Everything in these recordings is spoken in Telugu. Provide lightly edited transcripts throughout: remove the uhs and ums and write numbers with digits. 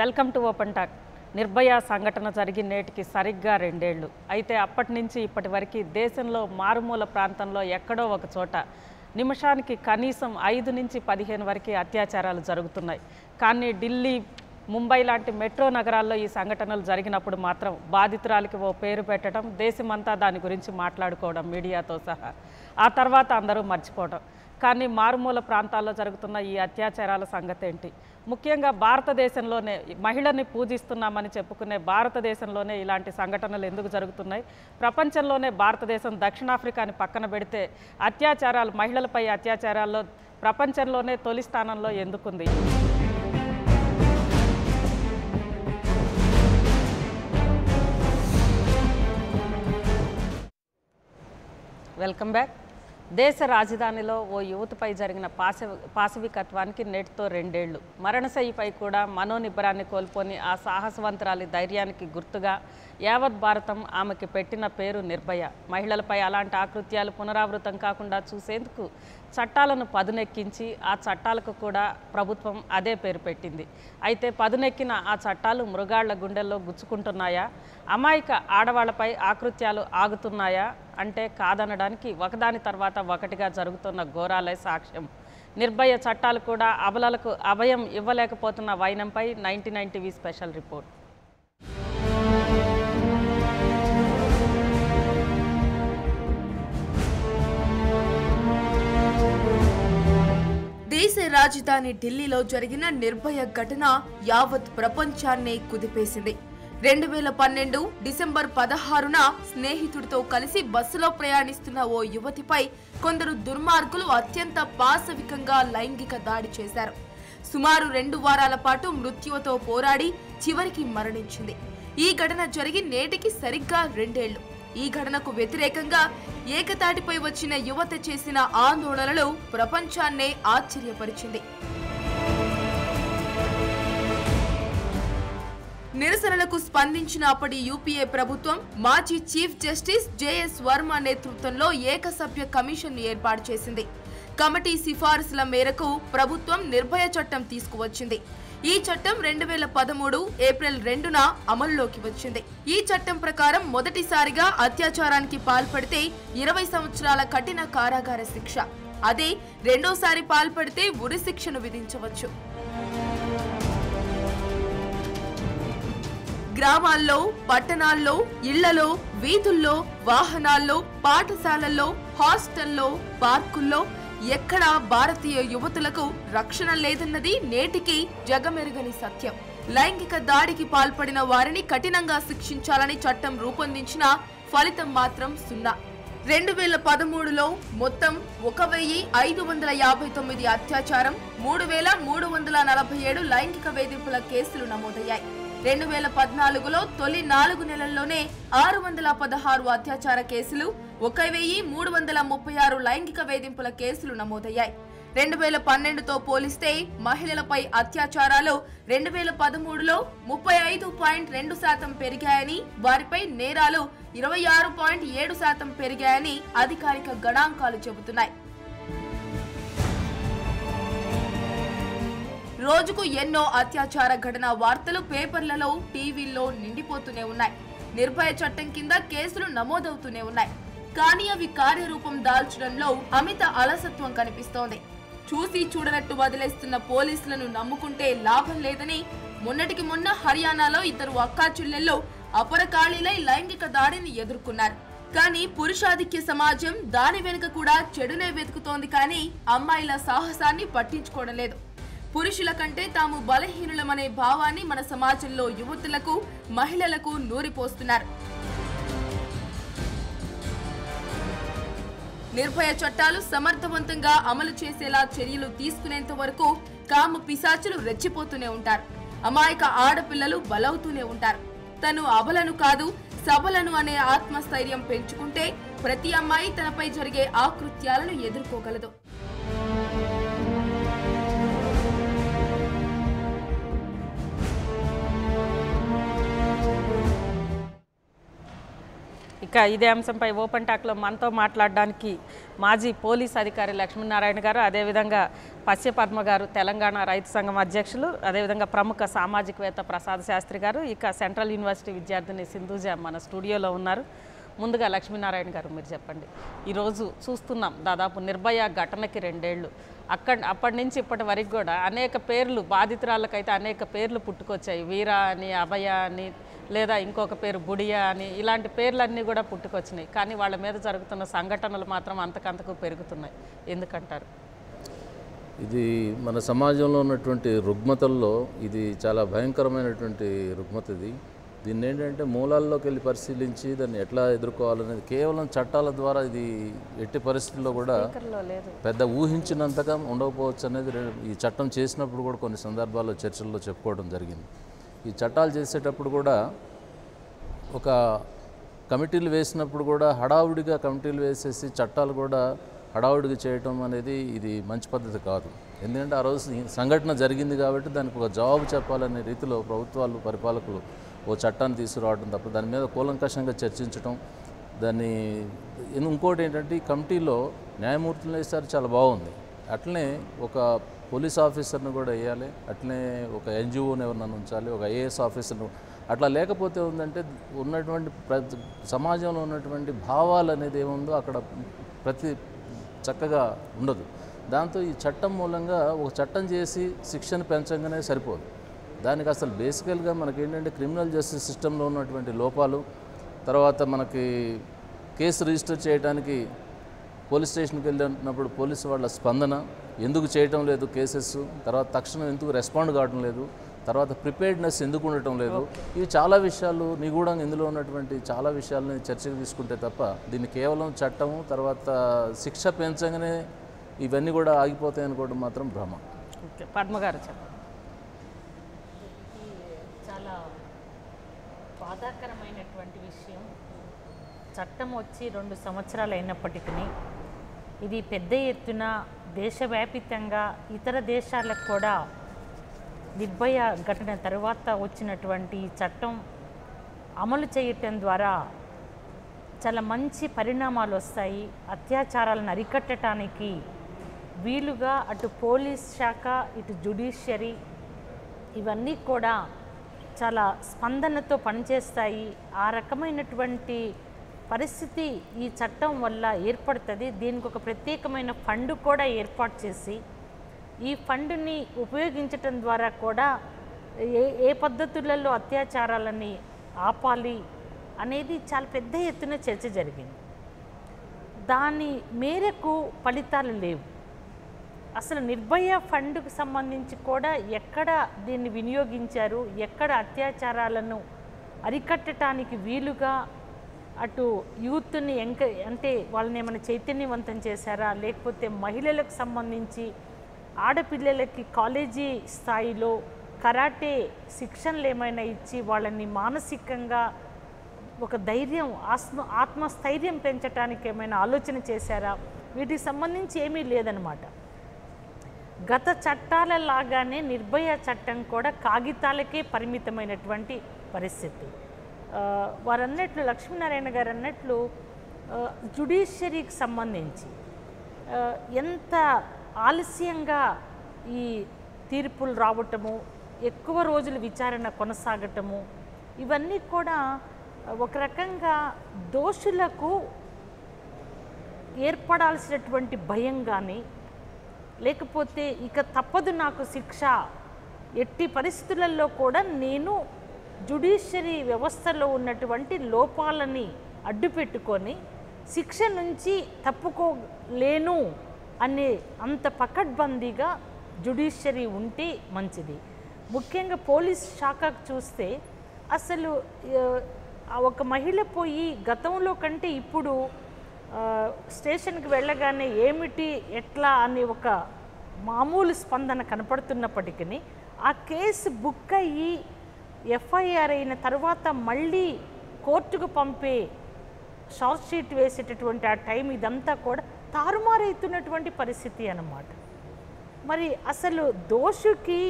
Welcome to open talk. Nirbhaya సంఘటన జరిగి నేటికి సరిగ్గా 2 ఏళ్లు. అయితే అప్పటి నుంచి ఇప్పటి వరకు దేశంలో మారుమూల ప్రాంతంలో ఎక్కడో ఒక చోట నిమిషానికి కనీసం 5 నుంచి 15 వరకు అత్యాచారాలు జరుగుతున్నాయి. కానీ ఢిల్లీ, ముంబై లాంటి మెట్రో నగరాల్లో ఈ సంఘటనలు జరిగినప్పుడు మాత్రం బాధితురాలికి ఓ పేరు పెట్టడం, దేశమంతా దాని గురించి మాట్లాడుకోవడం మీడియాతో సహా. ఆ తర్వాత అందరూ మర్చిపోవడం. కానీ మారుమూల ప్రాంతాల్లో జరుగుతున్న ఈ అత్యాచారాల సంగతి ఏంటి? ముఖ్యంగా భారతదేశంలోనే మహిళని పూజిస్తున్నామని చెప్పుకునే భారతదేశంలోనే ఇలాంటి సంఘటనలు ఎందుకు జరుగుతున్నాయి? ప్రపంచంలోనే భారతదేశం దక్షిణాఫ్రికాని పక్కన పెడితే అత్యాచారాలు, మహిళలపై అత్యాచారాల్లో ప్రపంచంలోనే తొలి స్థానంలో ఎందుకుంది? Welcome back. దేశ రాజధానిలో ఓ యువతిపై జరిగిన పాశవికత్వానికి నేటితో 2 ఏళ్లు. మరణశయ్యపై కూడా మనోనిబ్బరాన్ని కోల్పోని ఆ సాహసవంతురాలి ధైర్యానికి గుర్తుగా యావత్ భారతం ఆమెకి పెట్టిన పేరు నిర్భయ. మహిళలపై అలాంటి ఆకృత్యాలు పునరావృతం కాకుండా చూసేందుకు చట్టాలను పదునెక్కించి ఆ చట్టాలకు కూడా ప్రభుత్వం అదే పేరు పెట్టింది. అయితే పదునెక్కిన ఆ చట్టాలు మృగాళ్ల గుండెల్లో గుచ్చుకుంటున్నాయా? అమాయక ఆడవాళ్లపై ఆకృత్యాలు ఆగుతున్నాయా అంటే కాదనడానికి ఒకదాని తర్వాత ఒకటిగా జరుగుతున్న ఘోరాలే సాక్ష్యం. నిర్భయ చట్టాలు కూడా అబలలకు అభయం ఇవ్వలేకపోతున్న వైనంపై 99 టీవీ స్పెషల్ రిపోర్ట్. దేశ రాజధాని ఢిల్లీలో జరిగిన నిర్భయ ఘటన యావత్ ప్రపంచాన్నే కుదిపేసింది. 2012 డిసెంబర్ 16న స్నేహితుడితో కలిసి బస్సులో ప్రయాణిస్తున్న ఓ యువతిపై కొందరు దుర్మార్గులు అత్యంత పాశవికంగా లైంగిక దాడి చేశారు. సుమారు 2 వారాల పాటు మృత్యువుతో పోరాడి చివరికి మరణించింది. ఈ ఘటన జరిగి నేటికి సరిగ్గా 2 ఏళ్లు. ఈ ఘటనకు వ్యతిరేకంగా ఏకతాటిపై వచ్చిన యువత చేసిన ఆందోళనలు ప్రపంచాన్నే ఆశ్చర్యపరిచింది. నిరసనలకు స్పందించిన అప్పటి యూపీఏ ప్రభుత్వం మాజీ చీఫ్ జస్టిస్ జేఎస్ వర్మ నేతృత్వంలో ఏకసభ్య కమిషన్ను ఏర్పాటు చేసింది. కమిటీ సిఫారసుల మేరకు ప్రభుత్వం నిర్భయ చట్టం తీసుకువచ్చింది. ఈ చట్టం 2013 ఏప్రిల్ 2న అమల్లోకి వచ్చింది. ఈ చట్టం ప్రకారం మొదటిసారిగా అత్యాచారానికి పాల్పడితే 20 సంవత్సరాల కఠిన కారాగార శిక్ష, అదే రెండోసారి పాల్పడితే ఉరి శిక్షను విధించవచ్చు. గ్రామాల్లో, పట్టణాల్లో, ఇళ్లలో, వీధుల్లో, వాహనాల్లో, పాఠశాలల్లో, హాస్టల్లో, పార్కుల్లో ఎక్కడా భారతీయ యువతులకు రక్షణ లేదన్నది నేటికి జగమెరుగని సత్యం. లైంగిక దాడికి పాల్పడిన వారిని కఠినంగా శిక్షించాలని చట్టం రూపొందించిన ఫలితం మాత్రం 0. 2013లో మొత్తం 1559 అత్యాచారం, 3347 లైంగిక వేధింపుల కేసులు నమోదయ్యాయి. 2014లో తొలి 4 నెలల్లోనే 616 అత్యాచార కేసులు, 1336 లైంగిక వేధింపుల కేసులు నమోదయ్యాయి. 2012తో పోలిస్తే మహిళలపై అత్యాచారాలు 2013లో 35.2% పెరిగాయని, వారిపై నేరాలు 26.7% పెరిగాయని అధికారిక గణాంకాలు చెబుతున్నాయి. రోజుకు ఎన్నో అత్యాచార ఘటన వార్తలు పేపర్లలో, టీవీల్లో నిండిపోతూనే ఉన్నాయి. నిర్భయ చట్టం కింద కేసులు నమోదవుతూనే ఉన్నాయి. కానీ అవి కార్యరూపం దాల్చడంలో అమిత అలసత్వం కనిపిస్తోంది. చూసి చూడనట్టు వదిలేస్తున్న పోలీసులను నమ్ముకుంటే లాభం లేదని మొన్నటికి మొన్న హర్యానాలో 2 అక్కాచెల్లెళ్ళు అపరకాళీలై లైంగిక దాడిని ఎదుర్కొన్నారు. కానీ పురుషాధిక్య సమాజం దాని వెనుక కూడా చెడునే వెతుకుతోంది, కానీ అమ్మాయిల సాహసాన్ని పట్టించుకోవడం లేదు. పురుషుల కంటే తాము బలహీనులమనే భావాన్ని మన సమాజంలో యువతులకు, మహిళలకు నూరిపోస్తున్నారు. నిర్భయ చట్టాలు సమర్థవంతంగా అమలు చేసేలా చర్యలు తీసుకునేంత వరకు కామ పిశాచులు రెచ్చిపోతూనే ఉంటారు. అమాయక ఆడపిల్లలు బలవుతూనే ఉంటారు. తను అబలను కాదు, సబలను అనే ఆత్మస్థైర్యం పెంచుకుంటే ప్రతి అమ్మాయి తనపై జరిగే ఆకృత్యాలను ఎదుర్కోగలదు. ఇక ఇదే అంశంపై ఓపెన్ టాక్లో మనతో మాట్లాడడానికి మాజీ పోలీస్ అధికారి లక్ష్మీనారాయణ గారు, అదేవిధంగా పశ్యపద్మ గారు, తెలంగాణ రైతు సంఘం అధ్యక్షులు, అదేవిధంగా ప్రముఖ సామాజికవేత్త ప్రసాద్ శాస్త్రి గారు, ఇక సెంట్రల్ యూనివర్సిటీ విద్యార్థిని సింధూజ మన స్టూడియోలో ఉన్నారు. ముందుగా లక్ష్మీనారాయణ గారు మీరు చెప్పండి, ఈరోజు చూస్తున్నాం దాదాపు నిర్భయ ఘటనకి 2 ఏళ్ళు. అప్పటి నుంచి ఇప్పటి వరకు కూడా అనేక పేర్లు, బాధితురాళ్ళకైతే అనేక పేర్లు పుట్టుకొచ్చాయి. వీర అని, అభయ అని, లేదా ఇంకొక పేరు బుడియా అని, ఇలాంటి పేర్లన్నీ కూడా పుట్టుకొచ్చినాయి. కానీ వాళ్ళ మీద జరుగుతున్న సంఘటనలు మాత్రం అంతకంతకు పెరుగుతున్నాయి. ఎందుకంటారు? ఇది మన సమాజంలో ఉన్నటువంటి రుగ్మతల్లో ఇది చాలా భయంకరమైనటువంటి రుగ్మత. దీన్ని ఏంటంటే మూలాల్లోకి వెళ్ళి పరిశీలించి దాన్ని ఎట్లా ఎదుర్కోవాలనేది కేవలం చట్టాల ద్వారా ఇది ఎట్టి పరిస్థితుల్లో కూడా పెద్ద ఊహించినంతగా ఉండకపోవచ్చు అనేది ఈ చట్టం చేసినప్పుడు కూడా కొన్ని సందర్భాల్లో చర్చల్లో చెప్పుకోవడం జరిగింది. ఈ చట్టాలు చేసేటప్పుడు కూడా ఒక కమిటీలు వేసినప్పుడు కూడా హడావుడిగా కమిటీలు వేసేసి చట్టాలు కూడా హడావుడిగా చేయటం అనేది ఇది మంచి పద్ధతి కాదు. ఎందుకంటే ఆ రోజు సంఘటన జరిగింది కాబట్టి దానికి ఒక జవాబు చెప్పాలనే రీతిలో ప్రభుత్వాలు, పరిపాలకులు ఓ చట్టాన్ని తీసుకురావడం తప్ప దాని మీద కూలంకషంగా చర్చించడం. దాన్ని ఇంకోటి ఏంటంటే ఈ కమిటీలో న్యాయమూర్తులు వేసారు, చాలా బాగుంది. అట్లనే ఒక పోలీస్ ఆఫీసర్ని కూడా వేయాలి, అట్లనే ఒక ఎన్జిఓని ఎవరినైనా ఉంచాలి, ఒక ఐఏఎస్ ఆఫీసర్ను. అట్లా లేకపోతే ఉందంటే ఉన్నటువంటి సమాజంలో ఉన్నటువంటి భావాలు అనేది ఏముందో అక్కడ చక్కగా ఉండదు. దాంతో ఈ చట్టం మూలంగా ఒక చట్టం చేసి శిక్షను పెంచగానే సరిపోదు. దానికి అసలు బేసికల్గా మనకేంటంటే క్రిమినల్ జస్టిస్ సిస్టంలో ఉన్నటువంటి లోపాలు, తర్వాత మనకి కేసు రిజిస్టర్ చేయడానికి పోలీస్ స్టేషన్కి వెళ్ళినప్పుడు పోలీసు వాళ్ళ స్పందన, ఎందుకు చేయటం లేదు కేసెస్, తర్వాత తక్షణం ఎందుకు రెస్పాండ్ కావడం లేదు, తర్వాత ప్రిపేర్డ్నెస్ ఎందుకు ఉండటం లేదు, ఇవి చాలా విషయాలు నిగూఢంగా ఇందులో ఉన్నటువంటి చాలా విషయాలని చర్చకు తీసుకుంటే తప్ప దీన్ని కేవలం చట్టము తర్వాత శిక్ష పెంచగానే ఇవన్నీ కూడా ఆగిపోతాయి అనుకోవడం మాత్రం భ్రమ. ఓకే, పద్మ గారు చెప్పండి. చాలా బాధాకరమైనటువంటి విషయం. చట్టం వచ్చి 2 సంవత్సరాలు అయినప్పటికీ ఇది పెద్ద ఎత్తున దేశవ్యాపితంగా ఇతర దేశాలకు కూడా నిర్భయ ఘటన తర్వాత వచ్చినటువంటి చట్టం అమలు చేయటం ద్వారా చాలా మంచి పరిణామాలు వస్తాయి. అత్యాచారాలను అరికట్టడానికి వీలుగా అటు పోలీస్ శాఖ, ఇటు జ్యుడిషియరీ ఇవన్నీ కూడా చాలా స్పందనతో పనిచేస్తాయి. ఆ రకమైనటువంటి పరిస్థితి ఈ చట్టం వల్ల ఏర్పడుతుంది. దీనికి ఒక ప్రత్యేకమైన ఫండ్ కూడా ఏర్పాటు చేసి ఈ ఫండ్ని ఉపయోగించటం ద్వారా కూడా ఏ పద్ధతులలో అత్యాచారాలని ఆపాలి అనేది చాలా పెద్ద ఎత్తున చర్చ జరిగింది. దాని మేరకు ఫలితాలు లేవు. అసలు నిర్భయ ఫండ్కు సంబంధించి కూడా ఎక్కడ దీన్ని వినియోగించారు, ఎక్కడ అత్యాచారాలను అరికట్టడానికి వీలుగా అటు యూత్ని అంటే వాళ్ళని ఏమైనా చైతన్యవంతం చేశారా, లేకపోతే మహిళలకు సంబంధించి ఆడపిల్లలకి కాలేజీ స్థాయిలో కరాటే శిక్షణలు ఏమైనా ఇచ్చి వాళ్ళని మానసికంగా ఒక ధైర్యం, ఆత్మస్థైర్యం పెంచడానికి ఏమైనా ఆలోచన చేశారా? వీటికి సంబంధించి ఏమీ లేదనమాట. గత చట్టాల లాగానే నిర్భయ చట్టం కూడా కాగితాలకే పరిమితమైనటువంటి పరిస్థితి. వారన్నట్లు, లక్ష్మీనారాయణ గారు అన్నట్లు, జ్యుడిషియరీకి సంబంధించి ఎంత ఆలస్యంగా ఈ తీర్పులు రావటము, ఎక్కువ రోజులు విచారణ కొనసాగటము, ఇవన్నీ కూడా ఒక రకంగా దోషులకు ఏర్పడాల్సినటువంటి భయం కానీ, లేకపోతే ఇక తప్పదు నాకు శిక్ష, ఎట్టి పరిస్థితులలో కూడా నేను జ్యుడిషియరీ వ్యవస్థలో ఉన్నటువంటి లోపాలని అడ్డుపెట్టుకొని శిక్ష నుంచి తప్పుకోలేను అనే అంత పకడ్బందీగా జ్యుడిషియరీ ఉంటే మంచిది. ముఖ్యంగా పోలీస్ శాఖకు చూస్తే అసలు ఒక మహిళ పోయి గతంలో కంటే ఇప్పుడు స్టేషన్కి వెళ్ళగానే ఏమిటి ఎట్లా అనే ఒక మామూలు స్పందన కనపడుతున్నప్పటికీ ఆ కేసు బుక్ అయ్యి ఎఫ్ఐఆర్ అయిన తర్వాత మళ్ళీ కోర్టుకు పంపే షార్ట్ షీట్ వేసేటటువంటి ఆ టైం ఇదంతా కూడా తారుమారైతున్నటువంటి పరిస్థితి అన్నమాట. మరి అసలు దోషుకి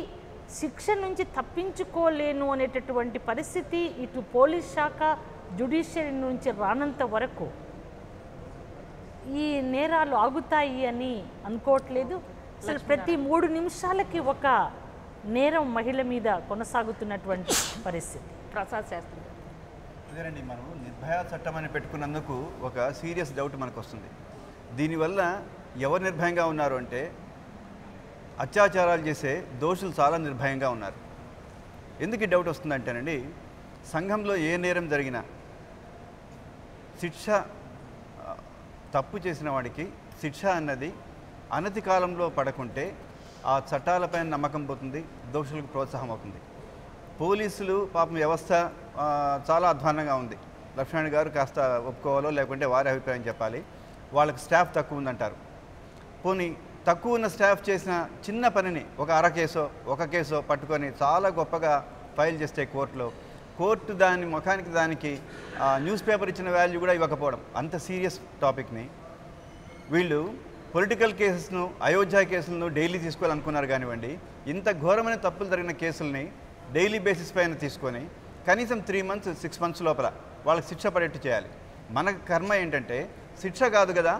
శిక్ష నుంచి తప్పించుకోలేను అనేటటువంటి పరిస్థితి ఇటు పోలీస్ శాఖ జ్యుడిషియరీ నుంచి రానంత వరకు ఈ నేరాలు ఆగుతాయి అని అనుకోవట్లేదు. అసలు ప్రతి 3 నిమిషాలకి ఒక నేరం మహిళ మీద కొనసాగుతున్నటువంటి పరిస్థితి. ప్రసాద్ శాస్త్రి అదేనండి, మనం నిర్భయ చట్టం అని పెట్టుకున్నందుకు ఒక సీరియస్ డౌట్ మనకు వస్తుంది. దీనివల్ల ఎవరు నిర్భయంగా ఉన్నారు అంటే అత్యాచారాలు చేసే దోషులు చాలా నిర్భయంగా ఉన్నారు. ఎందుకు ఈ డౌట్ వస్తుందంటేనండి, సంఘంలో ఏ నేరం జరిగినా శిక్ష, తప్పు చేసిన వాడికి శిక్ష అన్నది అనతి కాలంలో పడకుంటే ఆ చట్టాలపైన నమ్మకం పోతుంది, దోషులకు ప్రోత్సాహం అవుతుంది. పోలీసులు పాపం వ్యవస్థ చాలా అధ్వానంగా ఉంది. లక్ష్మణ్ గారు కాస్త ఒప్పుకోవాలో లేకుంటే వారి అభిప్రాయం చెప్పాలి. వాళ్ళకి స్టాఫ్ తక్కువ ఉందంటారు. పోనీ తక్కువ ఉన్న స్టాఫ్ చేసిన చిన్న పనిని ఒక కేసో ఒక కేసో పట్టుకొని చాలా గొప్పగా ఫైల్ చేస్తే కోర్టు దాని ముఖానికి దానికి న్యూస్ పేపర్ ఇచ్చిన వాల్యూ కూడా ఇవ్వకపోవడం, అంత సీరియస్ టాపిక్ని వీళ్ళు పొలిటికల్ కేసెస్ను, అయోధ్య కేసులను డైలీ తీసుకోవాలనుకున్నారు. కానివ్వండి, ఇంత ఘోరమైన తప్పులు జరిగిన కేసుల్ని డైలీ బేసిస్ పైన తీసుకొని కనీసం 3 months 6 months లోపల వాళ్ళకి శిక్ష పడేట్టు చేయాలి. మన కర్మ ఏంటంటే శిక్ష కాదు కదా,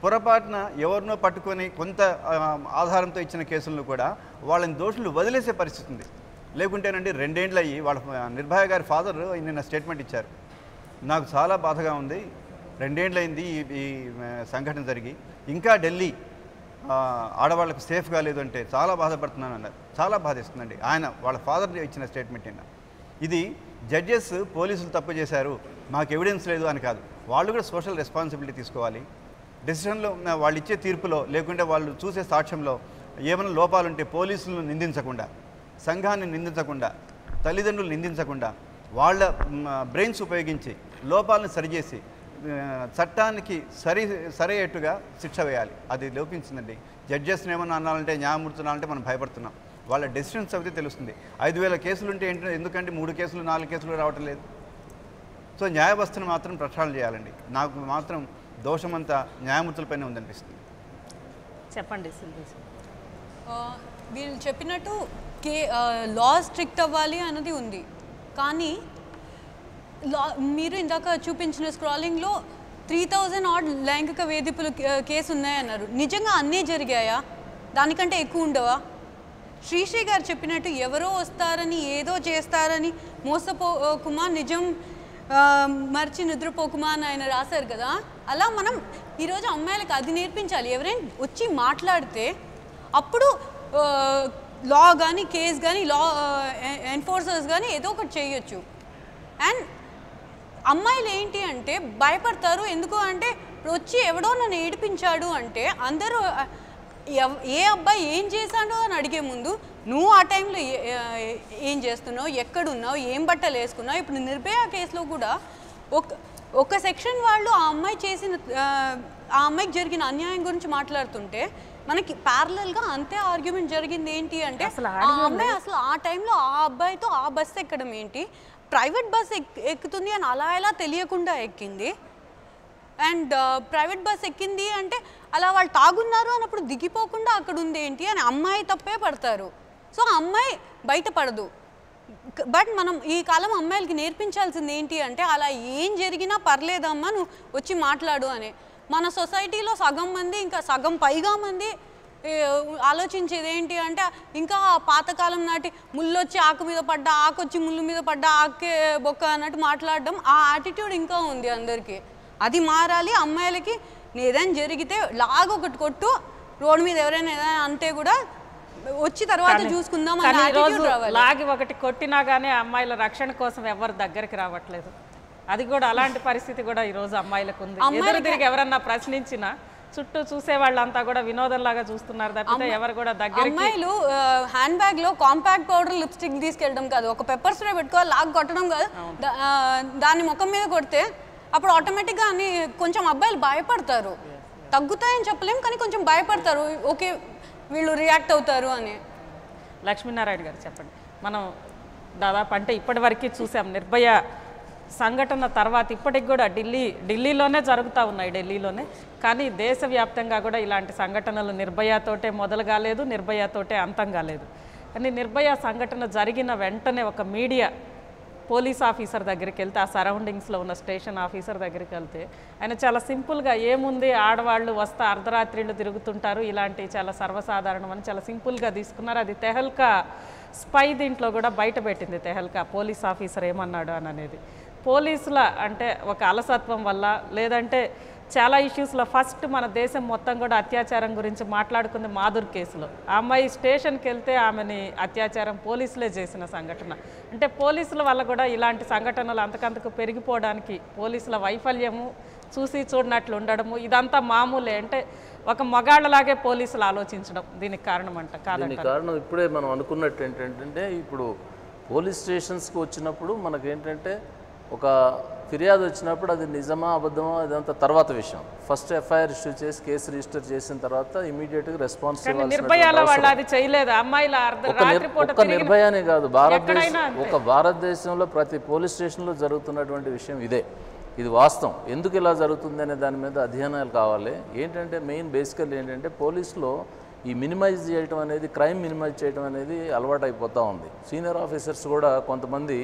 పొరపాటున ఎవరినో పట్టుకొని కొంత ఆధారంతో ఇచ్చిన కేసులను కూడా వాళ్ళని దోషులు వదిలేసే పరిస్థితి ఉంది. లేకుంటేనండి 2 ఏళ్ళు అయ్యి వాళ్ళ నిర్భయ గారి ఫాదర్ నిన్న స్టేట్మెంట్ ఇచ్చారు. నాకు చాలా బాధగా ఉంది, 2 ఏళ్ళు అయింది ఈ సంఘటన జరిగి, ఇంకా ఢిల్లీ ఆడవాళ్ళకు సేఫ్ కాలేదు అంటే చాలా బాధపడుతున్నాను అన్నారు. చాలా బాధేస్తుందండి ఆయన వాళ్ళ ఫాదర్ ఇచ్చిన స్టేట్మెంట్ నిన్న. ఇది జడ్జెస్ పోలీసులు తప్పు చేశారు, మాకు ఎవిడెన్స్ లేదు అని కాదు, వాళ్ళు కూడా సోషల్ రెస్పాన్సిబిలిటీ తీసుకోవాలి. డెసిషన్లో వాళ్ళు ఇచ్చే తీర్పులో లేకుంటే వాళ్ళు చూసే సాక్ష్యంలో ఏమైనా లోపాలుంటే పోలీసులను నిందించకుండా, సంఘాన్ని నిందించకుండా, తల్లిదండ్రులు నిందించకుండా వాళ్ళ బ్రెయిన్స్ ఉపయోగించి లోపాలను సరిచేసి చట్టానికి సరైనట్టుగా శిక్ష వేయాలి. అది లోపించిందండి. జడ్జెస్ని ఏమన్నా అనాలంటే, న్యాయమూర్తులు అనాలంటే మనం భయపడుతున్నాం. వాళ్ళ డెసిషన్స్ అయితే తెలుస్తుంది. 5,000 కేసులు ఉంటే ఏంటంటే ఎందుకంటే 3 కేసులు 4 కేసులు రావటం లేదు. సో న్యాయ వ్యవస్థను మాత్రం ప్రక్షాళన చేయాలండి. నాకు మాత్రం దోషమంతా న్యాయమూర్తులపైనే ఉందనిపిస్తుంది. చెప్పండి. వీళ్ళు చెప్పినట్టు లా స్ట్రిక్ట్ అవ్వాలి అన్నది ఉంది, కానీ మీరు ఇందాక చూపించిన స్క్రాలింగ్లో 3000 ఆడ్ లైంగిక వేధింపులు కేసు ఉన్నాయన్నారు. నిజంగా అన్నీ జరిగాయా? దానికంటే ఎక్కువ ఉండవా? శ్రీశ్రీ గారు చెప్పినట్టు ఎవరో వస్తారని ఏదో చేస్తారని మోసపోకుమా, నిజం మర్చి నిద్రపోకుమా అని ఆయన రాశారు కదా. అలా మనం ఈరోజు అమ్మాయిలకు అది నేర్పించాలి. ఎవరైనా వచ్చి మాట్లాడితే అప్పుడు లా కానీ కేసు కానీ లా ఎన్ఫోర్సర్స్ కానీ ఏదో ఒకటి చేయొచ్చు. అండ్ అమ్మాయిలు ఏంటి అంటే భయపడతారు. ఎందుకు అంటే ఇప్పుడు వచ్చి ఎవడో నన్ను ఏడిపించాడు అంటే అందరూ ఏ అబ్బాయి ఏం చేశాడో అని అడిగే ముందు నువ్వు ఆ టైంలో ఏం చేస్తున్నావు, ఎక్కడున్నావు, ఏం బట్టలు వేసుకున్నావు. ఇప్పుడు నిర్భయ కేసులో కూడా ఒక సెక్షన్ వాళ్ళు ఆ అమ్మాయికి జరిగిన అన్యాయం గురించి మాట్లాడుతుంటే మనకి ప్యారలల్గా అంతే ఆర్గ్యుమెంట్ జరిగింది. ఏంటి అంటే ఆ అమ్మాయి అసలు ఆ టైంలో ఆ అబ్బాయితో ఆ బస్సు ఎక్కడం ఏంటి, ప్రైవేట్ బస్ ఎక్కుతుంది అని అలా ఎలా తెలియకుండా ఎక్కింది. అండ్ ప్రైవేట్ బస్ ఎక్కింది అంటే అలా వాళ్ళు తాగున్నారు అన్నప్పుడు దిగిపోకుండా అక్కడ ఉంది ఏంటి అని అమ్మాయి తప్పే పడతారు. సో అమ్మాయి బయటపడదు. బట్ మనం ఈ కాలం అమ్మాయిలకి నేర్పించాల్సింది ఏంటి అంటే అలా ఏం జరిగినా పర్లేదమ్మా, నువ్వు వచ్చి మాట్లాడు అని. మన సొసైటీలో సగం మంది, ఇంకా సగం పైగా మంది ఆలోచించేది ఏంటి అంటే ఇంకా పాతకాలం నాటి ముళ్ళు వచ్చి ఆకు మీద పడ్డా, ఆకు వచ్చి ముళ్ళు మీద పడ్డా, ఆకే బొక్క అన్నట్టు మాట్లాడడం, ఆ యాటిట్యూడ్ ఇంకా ఉంది అందరికీ. అది మారాలి. అమ్మాయిలకి ఏదైనా జరిగితే లాగొకటి కొట్టు, రోడ్డు మీద ఎవరైనా ఏదైనా అంటే కూడా వచ్చి తర్వాత చూసుకుందాం అనే యాటిట్యూడ్ రావాలి. లాగి ఒకటి కొట్టినా కానీ అమ్మాయిల రక్షణ కోసం ఎవరు దగ్గరికి రావట్లేదు. అది కూడా అలాంటి పరిస్థితి కూడా ఈరోజు అమ్మాయిలకు ఉంది. ఎదురు తిరిగి ఎవరన్నా ప్రశ్నించినా చుట్టూ చూసే వాళ్ళంతా కూడా వినోదంలాగా చూస్తున్నారు తప్పితే ఎవరు కూడా దగ్గర. అమ్మాయిలు హ్యాండ్ బ్యాగ్ లో కాంపాక్ట్ పౌడర్ లిప్స్టిక్ తీసుకెళ్ళడం కాదు, ఒక పెప్పర్ స్ప్రే పెట్టుకోవాలి, లాగ్ కొట్టడం కాదు, దాన్ని ముఖం మీద కొడితే అప్పుడు ఆటోమేటిక్గా అన్ని కొంచెం అబ్బాయిలు భయపడతారు. తగ్గుతాయని చెప్పలేము కానీ కొంచెం భయపడతారు, ఓకే వీళ్ళు రియాక్ట్ అవుతారు అని. లక్ష్మీనారాయణ గారు చెప్పండి. మనం దాదాపు అంటే ఇప్పటి వరకు చూసాం నిర్భయ సంఘటన తర్వాత ఇప్పటికి కూడా ఢిల్లీలోనే జరుగుతూ ఉన్నాయి, ఢిల్లీలోనే. కానీ దేశవ్యాప్తంగా కూడా ఇలాంటి సంఘటనలు నిర్భయతోటే మొదలు కాలేదు, నిర్భయతోటే అంతం కాలేదు. కానీ నిర్భయ సంఘటన జరిగిన వెంటనే ఒక మీడియా పోలీస్ ఆఫీసర్ దగ్గరికి వెళ్తే, ఆ సరౌండింగ్స్లో ఉన్న స్టేషన్ ఆఫీసర్ దగ్గరికి వెళ్తే ఆయన చాలా సింపుల్గా ఏముంది ఆడవాళ్ళు వస్తా అర్ధరాత్రిళ్ళు తిరుగుతుంటారు, ఇలాంటి చాలా సర్వసాధారణం అని చాలా సింపుల్గా తీసుకున్నారు. అది తెహల్కా స్పై దీంట్లో కూడా బయట పెట్టింది. తెహల్కా పోలీస్ ఆఫీసర్ ఏమన్నాడు అని అనేది. పోలీసుల అంటే ఒక అలసత్వం వల్ల లేదంటే చాలా ఇష్యూస్లో ఫస్ట్ మన దేశం మొత్తం కూడా అత్యాచారం గురించి మాట్లాడుకుంది మాధుర్ కేసులో. ఆ అమ్మాయి స్టేషన్కి వెళ్తే ఆమెని అత్యాచారం పోలీసులే చేసిన సంఘటన. అంటే పోలీసుల వల్ల కూడా ఇలాంటి సంఘటనలు అంతకంతకు పెరిగిపోవడానికి పోలీసుల వైఫల్యము, చూసి చూడనట్లు ఉండడము ఇదంతా మామూలే. అంటే ఒక మగాళ్ళలాగే పోలీసులు ఆలోచించడం దీనికి కారణం అంట కాదండి. కారణం ఇప్పుడే మనం అనుకున్నట్టు ఏంటంటే ఇప్పుడు పోలీస్ స్టేషన్స్కి వచ్చినప్పుడు మనకేంటంటే ఒక ఫిర్యాదు వచ్చినప్పుడు అది నిజమా అబద్ధమా అదంతా తర్వాత విషయం. ఫస్ట్ ఎఫ్ఐఆర్ ఇష్యూ చేసి కేసు రిజిస్టర్ చేసిన తర్వాత ఇమీడియట్గా రెస్పాన్స్ నిర్భయాల వాళ్ళు అది చేయలేదు. అమ్మాయిల ఒక్క నిర్భయానే కాదు, భారతదేశంలో ప్రతి పోలీస్ స్టేషన్లో జరుగుతున్నటువంటి విషయం ఇదే. ఇది వాస్తవం. ఎందుకు ఇలా జరుగుతుంది అనే దాని మీద అధ్యయనాలు కావాలి. ఏంటంటే మెయిన్ బేసికల్ ఏంటంటే పోలీసులో ఈ మినిమైజ్ చేయడం అనేది, క్రైమ్ మినిమైజ్ చేయడం అనేది అలవాటు అయిపోతూ ఉంది. సీనియర్ ఆఫీసర్స్ కూడా కొంతమంది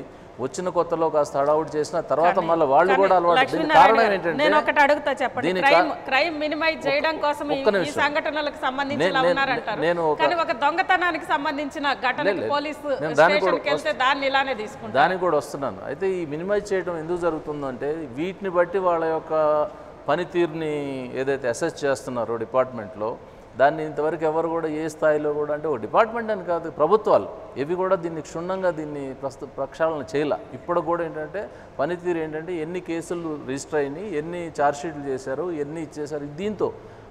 వచ్చిన కొత్తలో కాస్త హడావుడి చేసిన తర్వాత మళ్ళీ వాళ్ళు కూడా అలవాటు. కారణం ఏంటంటే నేను ఒకటి అడుగుతా చెప్పండి, క్రైమ్ మినిమైజ్ చేయడం కోసం ఈ సంఘటనలకు సంబంధించి నేను ఒక దొంగతనానికి సంబంధించిన ఘటనకి పోలీసు స్టేషన్కి వెళ్తే దాన్ని ఇలానే తీసుకుంటాను. దానికి కూడా వస్తున్నాను. అయితే ఈ మినిమైజ్ చేయడం ఎందుకు జరుగుతుందంటే వీటిని బట్టి వాళ్ళ యొక్క పనితీరుని ఏదైతే అసెస్ చేస్తున్నారో డిపార్ట్మెంట్లో దాన్ని ఇంతవరకు ఎవరు కూడా ఏ స్థాయిలో కూడా అంటే ఒక డిపార్ట్మెంట్ అని కాదు ప్రభుత్వాలు ఇవి కూడా దీన్ని క్షుణ్ణంగా దీన్ని ప్రక్షాళన చేయాల. ఇప్పుడు కూడా ఏంటంటే పనితీరు ఏంటంటే ఎన్ని కేసులు రిజిస్టర్ అయినాయి, ఎన్ని ఛార్జ్షీట్లు చేశారు, ఎన్ని ఇచ్చేశారు దీంతో.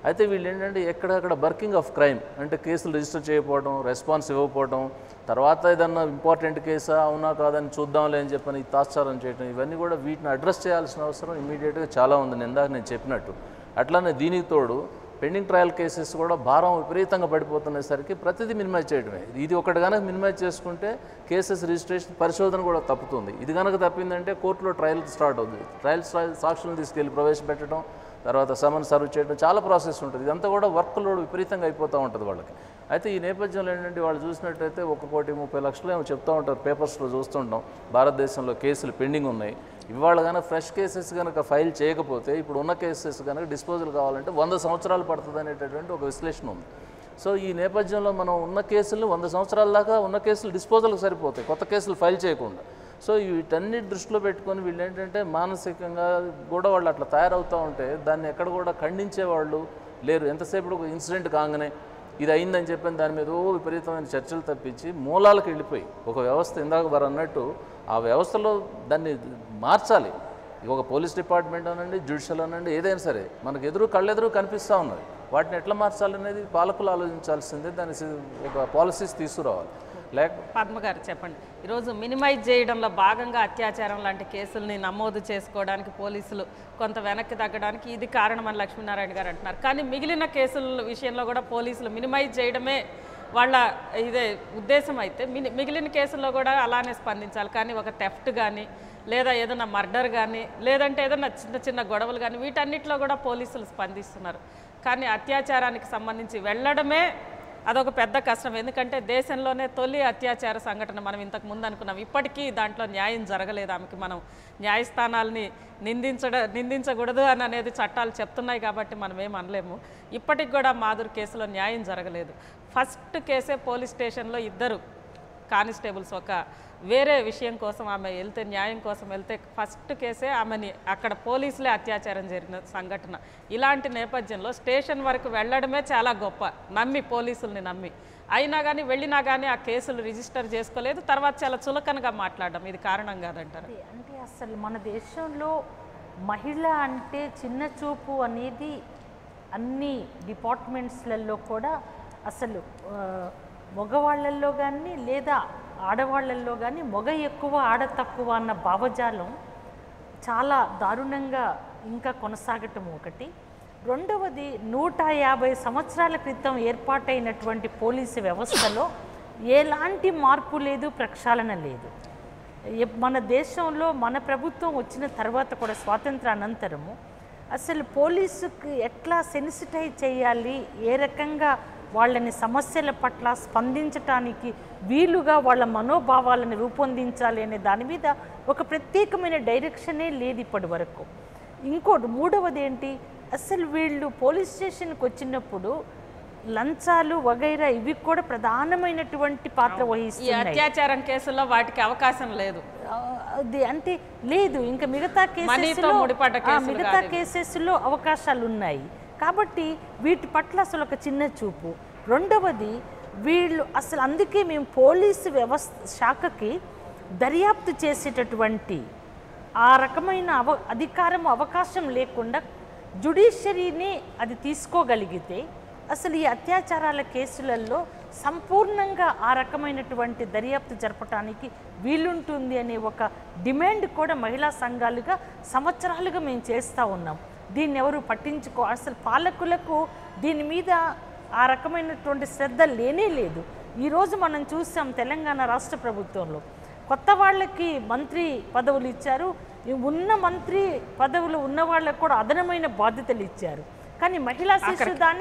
అయితే వీళ్ళు ఏంటంటే ఎక్కడక్కడ బర్కింగ్ ఆఫ్ క్రైమ్ అంటే కేసులు రిజిస్టర్ చేయకపోవడం, రెస్పాన్స్ ఇవ్వకపోవడం, తర్వాత ఏదన్నా ఇంపార్టెంట్ కేసా అవునా కాదని చూద్దాంలే అని చెప్పని తాత్సారం చేయడం, ఇవన్నీ కూడా వీటిని అడ్రస్ చేయాల్సిన అవసరం ఇమీడియట్గా చాలా ఉంది. ఇందాక నేను చెప్పినట్టు అట్లానే దీనికి తోడు పెండింగ్ ట్రయల్ కేసెస్ కూడా భారం విపరీతంగా పడిపోతున్నసరికి ప్రతిదీ మినిమైజ్ చేయడమే. ఇది ఒకటి కనుక మినిమైజ్ చేసుకుంటే కేసెస్ రిజిస్ట్రేషన్ పరిశోధన కూడా తప్పుతుంది. ఇది కనుక తప్పిందంటే కోర్టులో ట్రయల్ స్టార్ట్ అవుతుంది. ట్రయల్ సాక్షులను తీసుకెళ్ళి ప్రవేశపెట్టడం, తర్వాత సమన్ సర్వ్ చేయడం చాలా ప్రాసెస్ ఉంటుంది. ఇదంతా కూడా వర్క్ లోడ్ విపరీతంగా అయిపోతూ ఉంటుంది వాళ్ళకి. అయితే ఈ నేపథ్యంలో ఏంటంటే వాళ్ళు చూసినట్టయితే 1,30,00,000 ఏమో చెప్తూ ఉంటారు, పేపర్స్లో చూస్తుంటాం భారతదేశంలో కేసులు పెండింగ్ ఉన్నాయి. ఇవాళ కనుక ఫ్రెష్ కేసెస్ కనుక ఫైల్ చేయకపోతే ఇప్పుడు ఉన్న కేసెస్ కనుక డిస్పోజల్ కావాలంటే 100 సంవత్సరాలు పడుతుంది అనేటటువంటి ఒక విశ్లేషణ ఉంది. సో ఈ నేపథ్యంలో మనం ఉన్న కేసులు 100 సంవత్సరాల దాకా ఉన్న కేసులు డిస్పోజల్కి సరిపోతాయి, కొత్త కేసులు ఫైల్ చేయకుండా. సో వీటన్నిటి దృష్టిలో పెట్టుకొని వీళ్ళు ఏంటంటే మానసికంగా కూడా వాళ్ళు అట్లా తయారవుతూ ఉంటే దాన్ని ఎక్కడ కూడా ఖండించేవాళ్ళు లేరు. ఎంతసేపు ఒక ఇన్సిడెంట్ కాగానే ఇది అయిందని చెప్పిన దాని మీద విపరీతమైన చర్చలు తప్పించి మూలాలకు వెళ్ళిపోయి ఒక వ్యవస్థ ఇందాక వారు అన్నట్టు ఆ వ్యవస్థలో దాన్ని మార్చాలి. ఒక పోలీస్ డిపార్ట్మెంట్ అనండి, జ్యుడిషియల్ అనండి, ఏదైనా సరే మనకు కళ్ళెదురు కనిపిస్తూ ఉన్నది. వాటిని ఎట్లా మార్చాలనేది పాలకులు ఆలోచించాల్సిందే, దాని ఒక పాలసీస్ తీసుకురావాలి. పద్మ గారు చెప్పండి, ఈరోజు మినిమైజ్ చేయడంలో భాగంగా అత్యాచారం లాంటి కేసుల్ని నమోదు చేసుకోవడానికి పోలీసులు కొంత వెనక్కి తగ్గడానికి ఇది కారణమని లక్ష్మీనారాయణ గారు అంటున్నారు. కానీ మిగిలిన కేసుల విషయంలో కూడా పోలీసులు మినిమైజ్ చేయడమే వాళ్ళ ఇదే ఉద్దేశం అయితే మిగిలిన కేసుల్లో కూడా అలానే స్పందించాలి. కానీ ఒక థెఫ్ట్ కానీ లేదా ఏదైనా మర్డర్ కానీ లేదంటే ఏదైనా చిన్న చిన్న గొడవలు కానీ వీటన్నిటిలో కూడా పోలీసులు స్పందిస్తున్నారు. కానీ అత్యాచారానికి సంబంధించి వెళ్ళడమే అదొక పెద్ద కష్టం. ఎందుకంటే దేశంలోనే తొలి అత్యాచార సంఘటన మనం ఇంతకు ముందు అనుకున్నాం. ఇప్పటికీ దాంట్లో న్యాయం జరగలేదు. ఆమెకి మనం న్యాయస్థానాల్ని నిందించకూడదు అని అనేది చట్టాలు చెప్తున్నాయి కాబట్టి మనం ఏం అనలేము. ఇప్పటికి కూడా మాధుర్ కేసులో న్యాయం జరగలేదు. ఫస్ట్ కేసే పోలీస్ స్టేషన్లో 2 కానిస్టేబుల్స్ ఒక వేరే విషయం కోసం ఆమె వెళ్తే, న్యాయం కోసం వెళ్తే ఫస్ట్ కేసే ఆమెని అక్కడ పోలీసులే అత్యాచారం జరిగిన సంఘటన. ఇలాంటి నేపథ్యంలో స్టేషన్ వరకు వెళ్ళడమే చాలా గొప్ప, నమ్మి పోలీసుల్ని నమ్మి. అయినా కానీ వెళ్ళినా కానీ ఆ కేసులు రిజిస్టర్ చేసుకోలేదు. తర్వాత చాలా చులకనగా మాట్లాడడం ఇది కారణం కాదంటారు. అంటే అసలు మన దేశంలో మహిళ అంటే చిన్న చూపు అనేది అన్ని డిపార్ట్మెంట్స్లలో కూడా అసలు మగవాళ్ళల్లో కానీ లేదా ఆడవాళ్ళల్లో కానీ మగ ఎక్కువ ఆడ తక్కువ అన్న భావజాలం చాలా దారుణంగా ఇంకా కొనసాగటం ఒకటి. రెండవది 150 సంవత్సరాల క్రితం ఏర్పాటైనటువంటి పోలీసు వ్యవస్థలో ఎలాంటి మార్పు లేదు, ప్రక్షాళన లేదు. మన దేశంలో మన ప్రభుత్వం వచ్చిన తర్వాత కూడా స్వాతంత్ర అనంతరము అసలు పోలీసుకి ఎట్లా సెన్సిటైజ్ చేయాలి, ఏ రకంగా వాళ్ళని సమస్యల పట్ల స్పందించటానికి వీలుగా వాళ్ళ మనోభావాలను రూపొందించాలి అనే దాని మీద ఒక ప్రత్యేకమైన డైరెక్షనే లేదు ఇప్పటి వరకు. ఇంకోటి మూడవది ఏంటి, అసలు వీళ్ళు పోలీస్ స్టేషన్కి వచ్చినప్పుడు లంచాలు వగైరా ఇవి కూడా ప్రధానమైనటువంటి పాత్ర ఈ వహిస్తున్నాయి. అత్యాచారం కేసుల్లో వాటికి అవకాశం లేదు. అది అంటే లేదు, ఇంకా మిగతా మనీతో ముడిపడ్డ కేసులు మిగతా కేసెస్లో అవకాశాలు ఉన్నాయి కాబట్టి వీటి పట్ల అసలు ఒక చిన్న చూపు. రెండవది వీళ్ళు అసలు అందుకే మేము పోలీసు వ్యవస్థ శాఖకి దర్యాప్తు చేసేటటువంటి ఆ రకమైన అధికారం అవకాశం లేకుండా జ్యుడిషియరీని అది తీసుకోగలిగితే అసలు ఈ అత్యాచారాల కేసులలో సంపూర్ణంగా ఆ రకమైనటువంటి దర్యాప్తు జరపడానికి వీలుంటుంది అనే ఒక డిమాండ్ కూడా మహిళా సంఘాలుగా సంవత్సరాలుగా మేము చేస్తూ ఉన్నాం. దీన్ని ఎవరు పట్టించుకో, అసలు పాలకులకు దీని మీద ఆ రకమైనటువంటి శ్రద్ధ లేనే లేదు. ఈరోజు మనం చూసాం తెలంగాణ రాష్ట్ర ప్రభుత్వంలో కొత్త వాళ్ళకి మంత్రి పదవులు ఇచ్చారు, ఉన్న మంత్రి పదవులు ఉన్న వాళ్ళకు కూడా అదనమైన బాధ్యతలు ఇచ్చారు. కానీ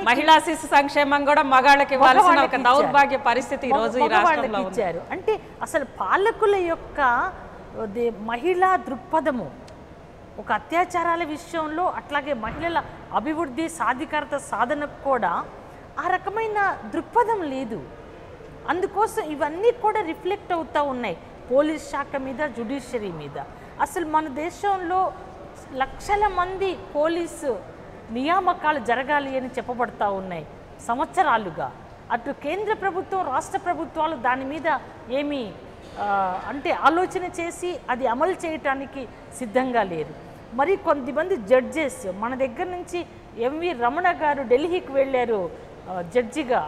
మహిళా శిశు సంక్షేమం కూడా మగాళ్ళకి ఇవ్వాల్సిన ఒక దౌర్భాగ్య పరిస్థితి ఈ రోజు ఈ రాష్ట్రంలో ఇచ్చారు. అంటే అసలు పాలకుల యొక్క మహిళా దృక్పథము ఒక అత్యాచారాల విషయంలో అట్లాగే మహిళల అభివృద్ధి సాధికారత సాధనకు కూడా ఆ రకమైన దృక్పథం లేదు. అందుకోసం ఇవన్నీ కూడా రిఫ్లెక్ట్ అవుతూ ఉన్నాయి పోలీస్ శాఖ మీద, జ్యుడిషియరీ మీద. అసలు మన దేశంలో లక్షల మంది పోలీసు నియామకాలు జరగాలి అని చెప్పబడతా ఉన్నాయి సంవత్సరాలుగా. అటు కేంద్ర ప్రభుత్వం, రాష్ట్ర ప్రభుత్వాలు దాని మీద ఏమీ అంటే ఆలోచన చేసి అది అమలు చేయటానికి సిద్ధంగా లేరు. మరి కొంతమంది జడ్జెస్ మన దగ్గర నుంచి ఎంవి రమణ గారు ఢిల్లీకి వెళ్ళారు జడ్జిగా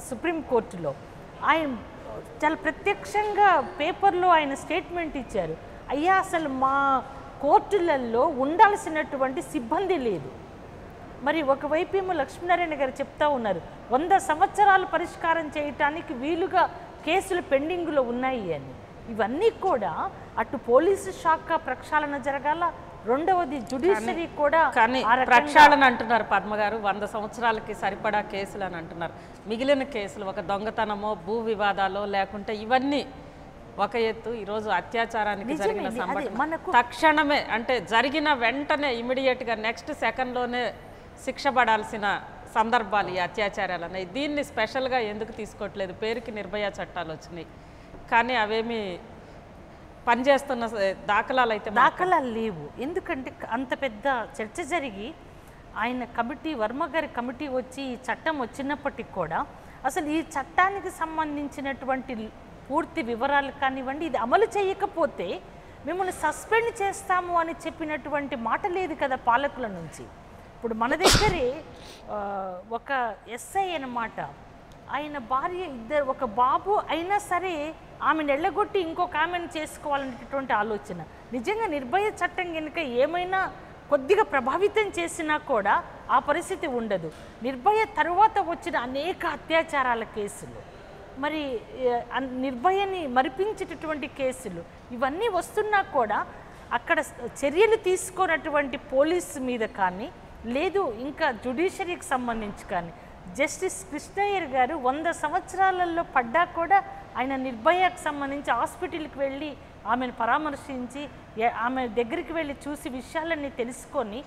సుప్రీంకోర్టులో. ఆయన చాలా ప్రత్యక్షంగా పేపర్లో ఆయన స్టేట్మెంట్ ఇచ్చారు, అయ్యా అసలు మా కోర్టులలో ఉండాల్సినటువంటి సిబ్బంది లేదు. మరి ఒకవైపు ఏమో లక్ష్మీనారాయణ గారు చెప్తా ఉన్నారు 100 సంవత్సరాలు పరిష్కారం చేయటానికి వీలుగా కేసులు పెండింగ్లో ఉన్నాయి అని. ఇవన్నీ కూడా అటు పోలీసు శాఖ ప్రక్షాళన జరగాల, రెండవది జ్యుడిషియరీ కూడా. కానీ ప్రక్షాళన అంటున్నారు పద్మ గారు, 100 సంవత్సరాలకి సరిపడా కేసులు అని అంటున్నారు. మిగిలిన కేసులు ఒక దొంగతనమో, భూ వివాదాలో, లేకుంటే ఇవన్నీ ఒక ఎత్తు. ఈరోజు అత్యాచారానికి జరిగిన సంఘటన తక్షణమే అంటే జరిగిన వెంటనే ఇమీడియట్గా నెక్స్ట్ సెకండ్లోనే శిక్ష పడాల్సిన సందర్భాలు ఈ అత్యాచారాలు అనేవి. దీన్ని స్పెషల్గా ఎందుకు తీసుకోవట్లేదు? పేరుకి నిర్భయ చట్టాలు వచ్చినాయి కానీ అవేమి పనిచేస్తున్న దాఖలాలు లేవు. ఎందుకంటే అంత పెద్ద చర్చ జరిగి ఆయన కమిటీ, వర్మ గారి కమిటీ వచ్చి ఈ చట్టం వచ్చినప్పటికి కూడా అసలు ఈ చట్టానికి సంబంధించినటువంటి పూర్తి వివరాలు కానివ్వండి, ఇది అమలు చేయకపోతే మిమ్మల్ని సస్పెండ్ చేస్తాము అని చెప్పినటువంటి మాట లేదు కదా పాలకుల నుంచి. ఇప్పుడు మన దగ్గరే ఒక ఎస్ఐ అన్నమాట, ఆయన భార్య ఇద్దరు, ఒక బాబు అయినా సరే ఆమెను ఎళ్ళగొట్టి ఇంకొక ఆమెను చేసుకోవాలనేటటువంటి ఆలోచన. నిజంగా నిర్భయ చట్టం కనుక ఏమైనా కొద్దిగా ప్రభావితం చేసినా కూడా ఆ పరిస్థితి ఉండదు. నిర్భయ తరువాత వచ్చిన అనేక అత్యాచారాల కేసులు, మరి నిర్భయని మరిపించేటటువంటి కేసులు ఇవన్నీ వస్తున్నా కూడా అక్కడ చర్యలు తీసుకున్నటువంటి పోలీసు మీద కానీ, లేదు ఇంకా జ్యుడిషియరీకి సంబంధించి కానీ, జస్టిస్ కృష్ణయ్యర్ గారు 100 సంవత్సరాలలో పడ్డా కూడా ఆయన నిర్భయకు సంబంధించి హాస్పిటల్కి వెళ్ళి ఆమెను పరామర్శించి ఆమె దగ్గరికి వెళ్ళి చూసి విషయాలన్నీ తెలుసుకొని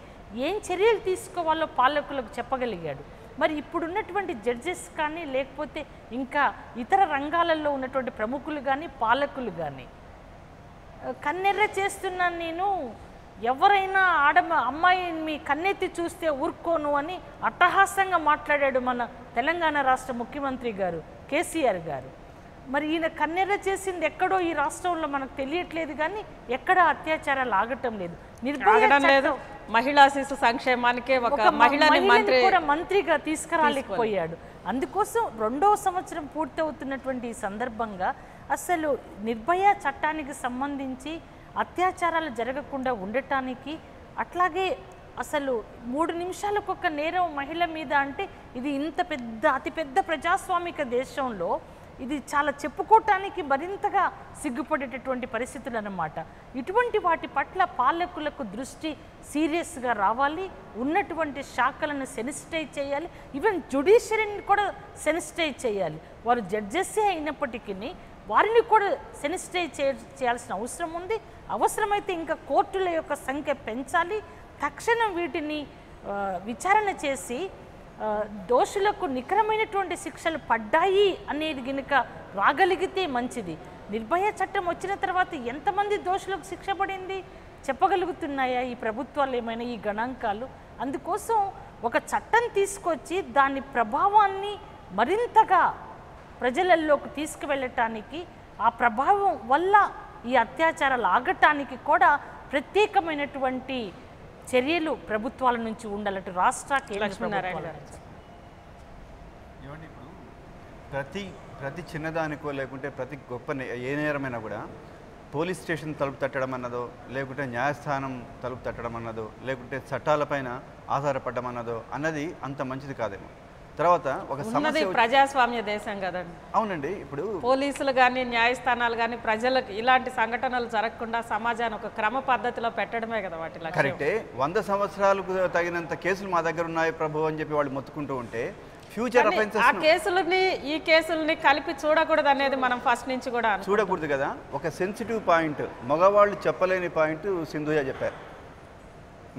ఏం చర్యలు తీసుకోవాలో పాలకులకు చెప్పగలిగాడు. మరి ఇప్పుడున్నటువంటి జడ్జెస్ కానీ, లేకపోతే ఇంకా ఇతర రంగాలలో ఉన్నటువంటి ప్రముఖులు కానీ, పాలకులు కానీ కన్నెర్ర చేస్తున్నాను నేను, ఎవరైనా అమ్మాయిని మీ కన్నెత్తి చూస్తే ఊరుకోను అని అట్టహాసంగా మాట్లాడాడు మన తెలంగాణ రాష్ట్ర ముఖ్యమంత్రి గారు కేసీఆర్ గారు. మరి ఈయన కన్నెర్ర చేసింది ఎక్కడో ఈ రాష్ట్రంలో మనకు తెలియట్లేదు కానీ ఎక్కడ అత్యాచారాలు ఆగటం లేదు. లేదు, మహిళా శిశు సంక్షేమానికే ఒక మహిళని కూడా మంత్రిగా తీసుకురాలేకపోయాడు. అందుకోసం 2వ సంవత్సరం పూర్తవుతున్నటువంటి ఈ సందర్భంగా అసలు నిర్భయ చట్టానికి సంబంధించి అత్యాచారాలు జరగకుండా ఉండటానికి, అట్లాగే అసలు 3 నిమిషాలకు ఒక నేరం మహిళ మీద అంటే ఇది ఇంత పెద్ద అతిపెద్ద ప్రజాస్వామిక దేశంలో ఇది చాలా చెప్పుకోవటానికి మరింతగా సిగ్గుపడేటటువంటి పరిస్థితులు అన్నమాట. ఇటువంటి వాటి పట్ల పాలకులకు దృష్టి సీరియస్గా రావాలి. ఉన్నటువంటి శాఖలను సెన్సిటైజ్ చేయాలి. ఈవెన్ జ్యుడిషియరీని కూడా సెన్సిటైజ్ చేయాలి. వారు జడ్జెస్సే అయినప్పటికీ వారిని కూడా సెన్సిటైజ్ చేయాల్సిన అవసరం ఉంది. అవసరమైతే ఇంకా కోర్టుల యొక్క సంఖ్య పెంచాలి. తక్షణం వీటిని విచారణ చేసి దోషులకు నికరమైనటువంటి శిక్షలు పడ్డాయి అనేది గనుక రాగలిగితే మంచిది. నిర్భయ చట్టం వచ్చిన తర్వాత ఎంతమంది దోషులకు శిక్ష పడింది చెప్పగలుగుతున్నాయా ఈ ప్రభుత్వాలు ఏమైనా ఈ గణాంకాలు? అందుకోసం ఒక చట్టం తీసుకొచ్చి దాని ప్రభావాన్ని మరింతగా ప్రజలలోకి తీసుకువెళ్ళటానికి, ఆ ప్రభావం వల్ల ఈ అత్యాచారాలు ఆగటానికి కూడా ప్రత్యేకమైనటువంటి చర్యలు ప్రభుత్వాల నుంచి ఉండాలంటే రాష్ట్ర ఏమండి ఇప్పుడు ప్రతి చిన్నదానికో లేకుంటే ప్రతి గొప్ప ఏ నేరమైనా కూడా పోలీస్ స్టేషన్ తలుపు తట్టడం అన్నదో, లేకుంటే న్యాయస్థానం తలుపు తట్టడం అన్నదో, లేకుంటే చట్టాలపైన ఆధారపడడం అన్నదో అన్నది అంత మంచిది కాదేమో. తర్వాత ఒక సమస్య, ప్రజాస్వామ్య దేశం కదండి. అవునండి. ఇప్పుడు పోలీసులు కానీ న్యాయస్థానాలు కానీ ప్రజలకు ఇలాంటి సంఘటనలు జరగకుండా సమాజాన్ని ఒక క్రమ పద్ధతిలో పెట్టడమే కదా వాటి లక్ష్యం. కరెక్టే. 100 సంవత్సరాలకు తగినంత కేసులు మా దగ్గర ఉన్నాయి ప్రభు అని చెప్పి వాళ్ళు మొత్తుకుంటూ ఉంటే ఫ్యూచర్ అఫెన్సెస్, ఆ కేసులని ఈ కేసుల్ని కలిపి చూడకూడదు అనేది మనం ఫస్ట్ నుంచి కూడా చూడకూడదు కదా. ఒక సెన్సిటివ్ పాయింట్, మగవాళ్ళు చెప్పలేని పాయింట్ సింధుజ చెప్పారు,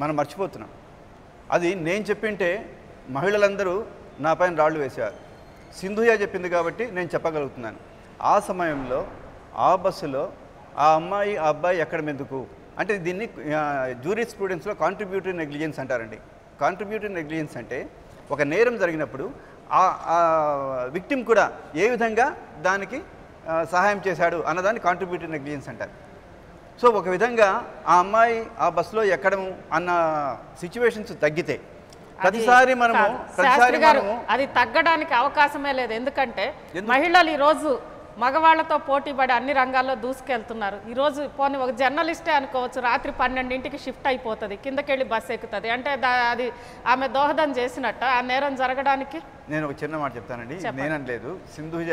మనం మర్చిపోతున్నాం. అది నేను చెప్పింటే మహిళలందరూ నా పైన రాళ్ళు వేశారు. సింధుజ చెప్పింది కాబట్టి నేను చెప్పగలుగుతున్నాను. ఆ సమయంలో ఆ బస్సులో ఆ అమ్మాయి ఆ అబ్బాయి ఎక్కడ మెందుకు అంటే దీన్ని జ్యూరీ స్టూడెంట్స్లో కాంట్రిబ్యూటరీ నెగ్లిజెన్స్ అంటారండి. కాంట్రిబ్యూటరీ నెగ్లిజెన్స్ అంటే ఒక నేరం జరిగినప్పుడు ఆ విక్టిమ్ కూడా ఏ విధంగా దానికి సహాయం చేశాడు అన్నదాన్ని కాంట్రిబ్యూటరీ నెగ్లిజెన్స్ అంటారు. సో ఒక విధంగా ఆ అమ్మాయి ఆ బస్సులో ఎక్కడము అన్న సిచ్యువేషన్స్ తగ్గితే ప్రతిసారి అది తగ్గడానికి అవకాశమే లేదు. ఎందుకంటే మహిళలు ఈరోజు మగవాళ్లతో పోటీపడి అన్ని రంగాల్లో దూసుకెళ్తున్నారు. ఈరోజు పోనీ ఒక జర్నలిస్టే అనుకోవచ్చు, రాత్రి 12ంటికి షిఫ్ట్ అయిపోతుంది, కిందకెళ్ళి బస్సు ఎక్కుతుంది అంటే అది ఆమె దోహదం చేసినట్ట ఆ నేరం జరగడానికి. నేను ఒక చిన్న మాట చెప్తానండి. నేననలేదు, సింధుజ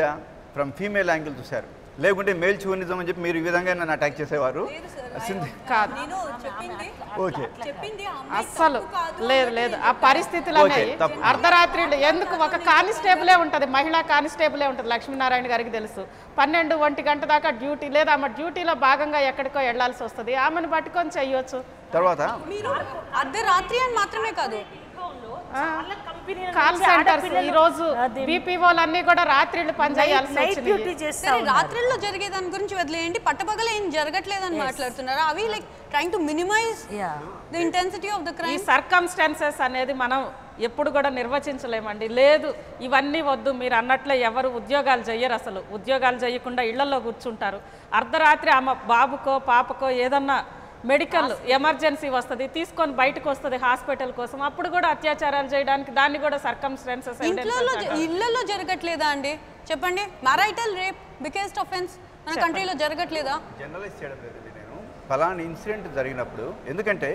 ఫ్రమ్ ఫీమేల్ యాంగిల్ చూశారు, లేకుంటే మేల్ చూనిజం అని చెప్పి మీరు ఈ విధంగా నన్ను అటాక్ చేసేవారు. అస్సలు లేదు. ఆ పరిస్థితులనే అర్ధరాత్రి ఎందుకు ఒక కానిస్టేబులే ఉంటుంది, మహిళా కానిస్టేబులే ఉంటుంది, లక్ష్మీనారాయణ గారికి తెలుసు. 12-1 గంట దాకా డ్యూటీ లేదా ఆమె డ్యూటీలో భాగంగా ఎక్కడికో వెళ్లాల్సి వస్తుంది, ఆమెను పట్టుకొని చెయ్యొచ్చు. తర్వాత అర్ధరాత్రి అని మాత్రమే కాదు, కాల్ సెంటర్స్ ఈరోజు బీపీఓలన్నీ కూడా రాత్రిళ్ళు పనిచేయాల్సి రాత్రిలో జరిగే దాని గురించి వదిలేయండి, పట్టపగల ఏం జరగట్లేదని మాట్లాడుతున్నారు. అవి like trying to minimize the intensity of the crime. ఈ సర్కమ్స్టాన్సెస్ అనేది మనం ఎప్పుడు కూడా నిర్వచించలేమండి. లేదు ఇవన్నీ వద్దు, మీరు అన్నట్లే ఎవరు ఉద్యోగాలు చెయ్యరు, అసలు ఉద్యోగాలు చేయకుండా ఇళ్లలో కూర్చుంటారు. అర్ధరాత్రి ఆమె బాబుకో పాపకో ఏదన్నా మెడికల్ ఎమర్జెన్సీ వస్తుంది, తీసుకొని బయటకు వస్తుంది హాస్పిటల్ కోసం, అప్పుడు కూడా అత్యాచారాలు చేయడానికి దాన్ని కూడా సర్కమ్స్టాన్సెస్. ఇళ్లలో జరగట్లేదా అండి చెప్పండి? మ్యారైటల్ రేప్ బిగ్గెస్ట్ ఆఫెన్స్ మన కంట్రీలో జరగట్లేదా? జనరలైజ్ చేయడం లేదండి నేను. ఫలానా ఇన్సిడెంట్ జరిగినప్పుడు, ఎందుకంటే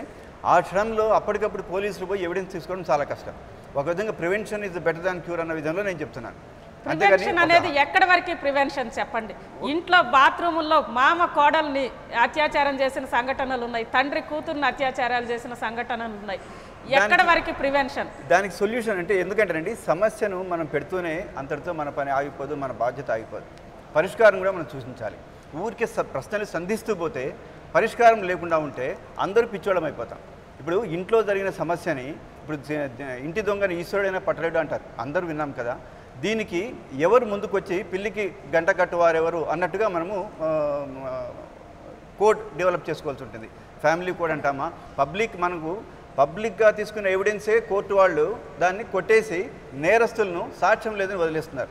ఆ క్షణంలో అప్పటికప్పుడు పోలీసులు పోయి ఎవిడెన్స్ తీసుకోవడం చాలా కష్టం. ఒక విధంగా prevention is better than cure అన్న విధంలో నేను చెప్తున్నాను. ప్రివెన్షన్ అనేది ఎక్కడి వరకు ప్రివెన్షన్ చెప్పండి? ఇంట్లో బాత్రూముల్లో మామ కోడల్ని అత్యాచారం చేసిన సంఘటనలు ఉన్నాయి, తండ్రి కూతుర్ని అత్యాచారాలు చేసిన సంఘటనలు ఉన్నాయి. ఎక్కడి వరకు ప్రివెన్షన్? దానికి సొల్యూషన్ అంటే, ఎందుకంటేనండి సమస్యను మనం పెడుతూనే అంతటితో మన పని ఆగిపోదు, మన బాధ్యత ఆగిపోదు. పరిష్కారం కూడా మనం సూచించాలి. ఊరికే ప్రశ్నలు సంధిస్తూ పోతే పరిష్కారం లేకుండా ఉంటే అందరూ పిచ్చోళం అయిపోతాం. ఇప్పుడు ఇంట్లో జరిగిన సమస్యని ఇప్పుడు ఇంటి దొంగని ఈశ్వరుడైనా పట్టలేడు అంటారు, అందరూ విన్నాం కదా. దీనికి ఎవరు ముందుకు వచ్చి పిల్లికి గంట కట్టువారెవరు అన్నట్టుగా మనము కోడ్ డెవలప్ చేసుకోవాల్సి ఉంటుంది. ఫ్యామిలీ కోడ్ అంటామా, మనకు పబ్లిక్గా తీసుకున్న ఎవిడెన్సే కోర్టు వాళ్ళు దాన్ని కొట్టేసి నేరస్తులను సాక్ష్యం లేదని వదిలేస్తున్నారు.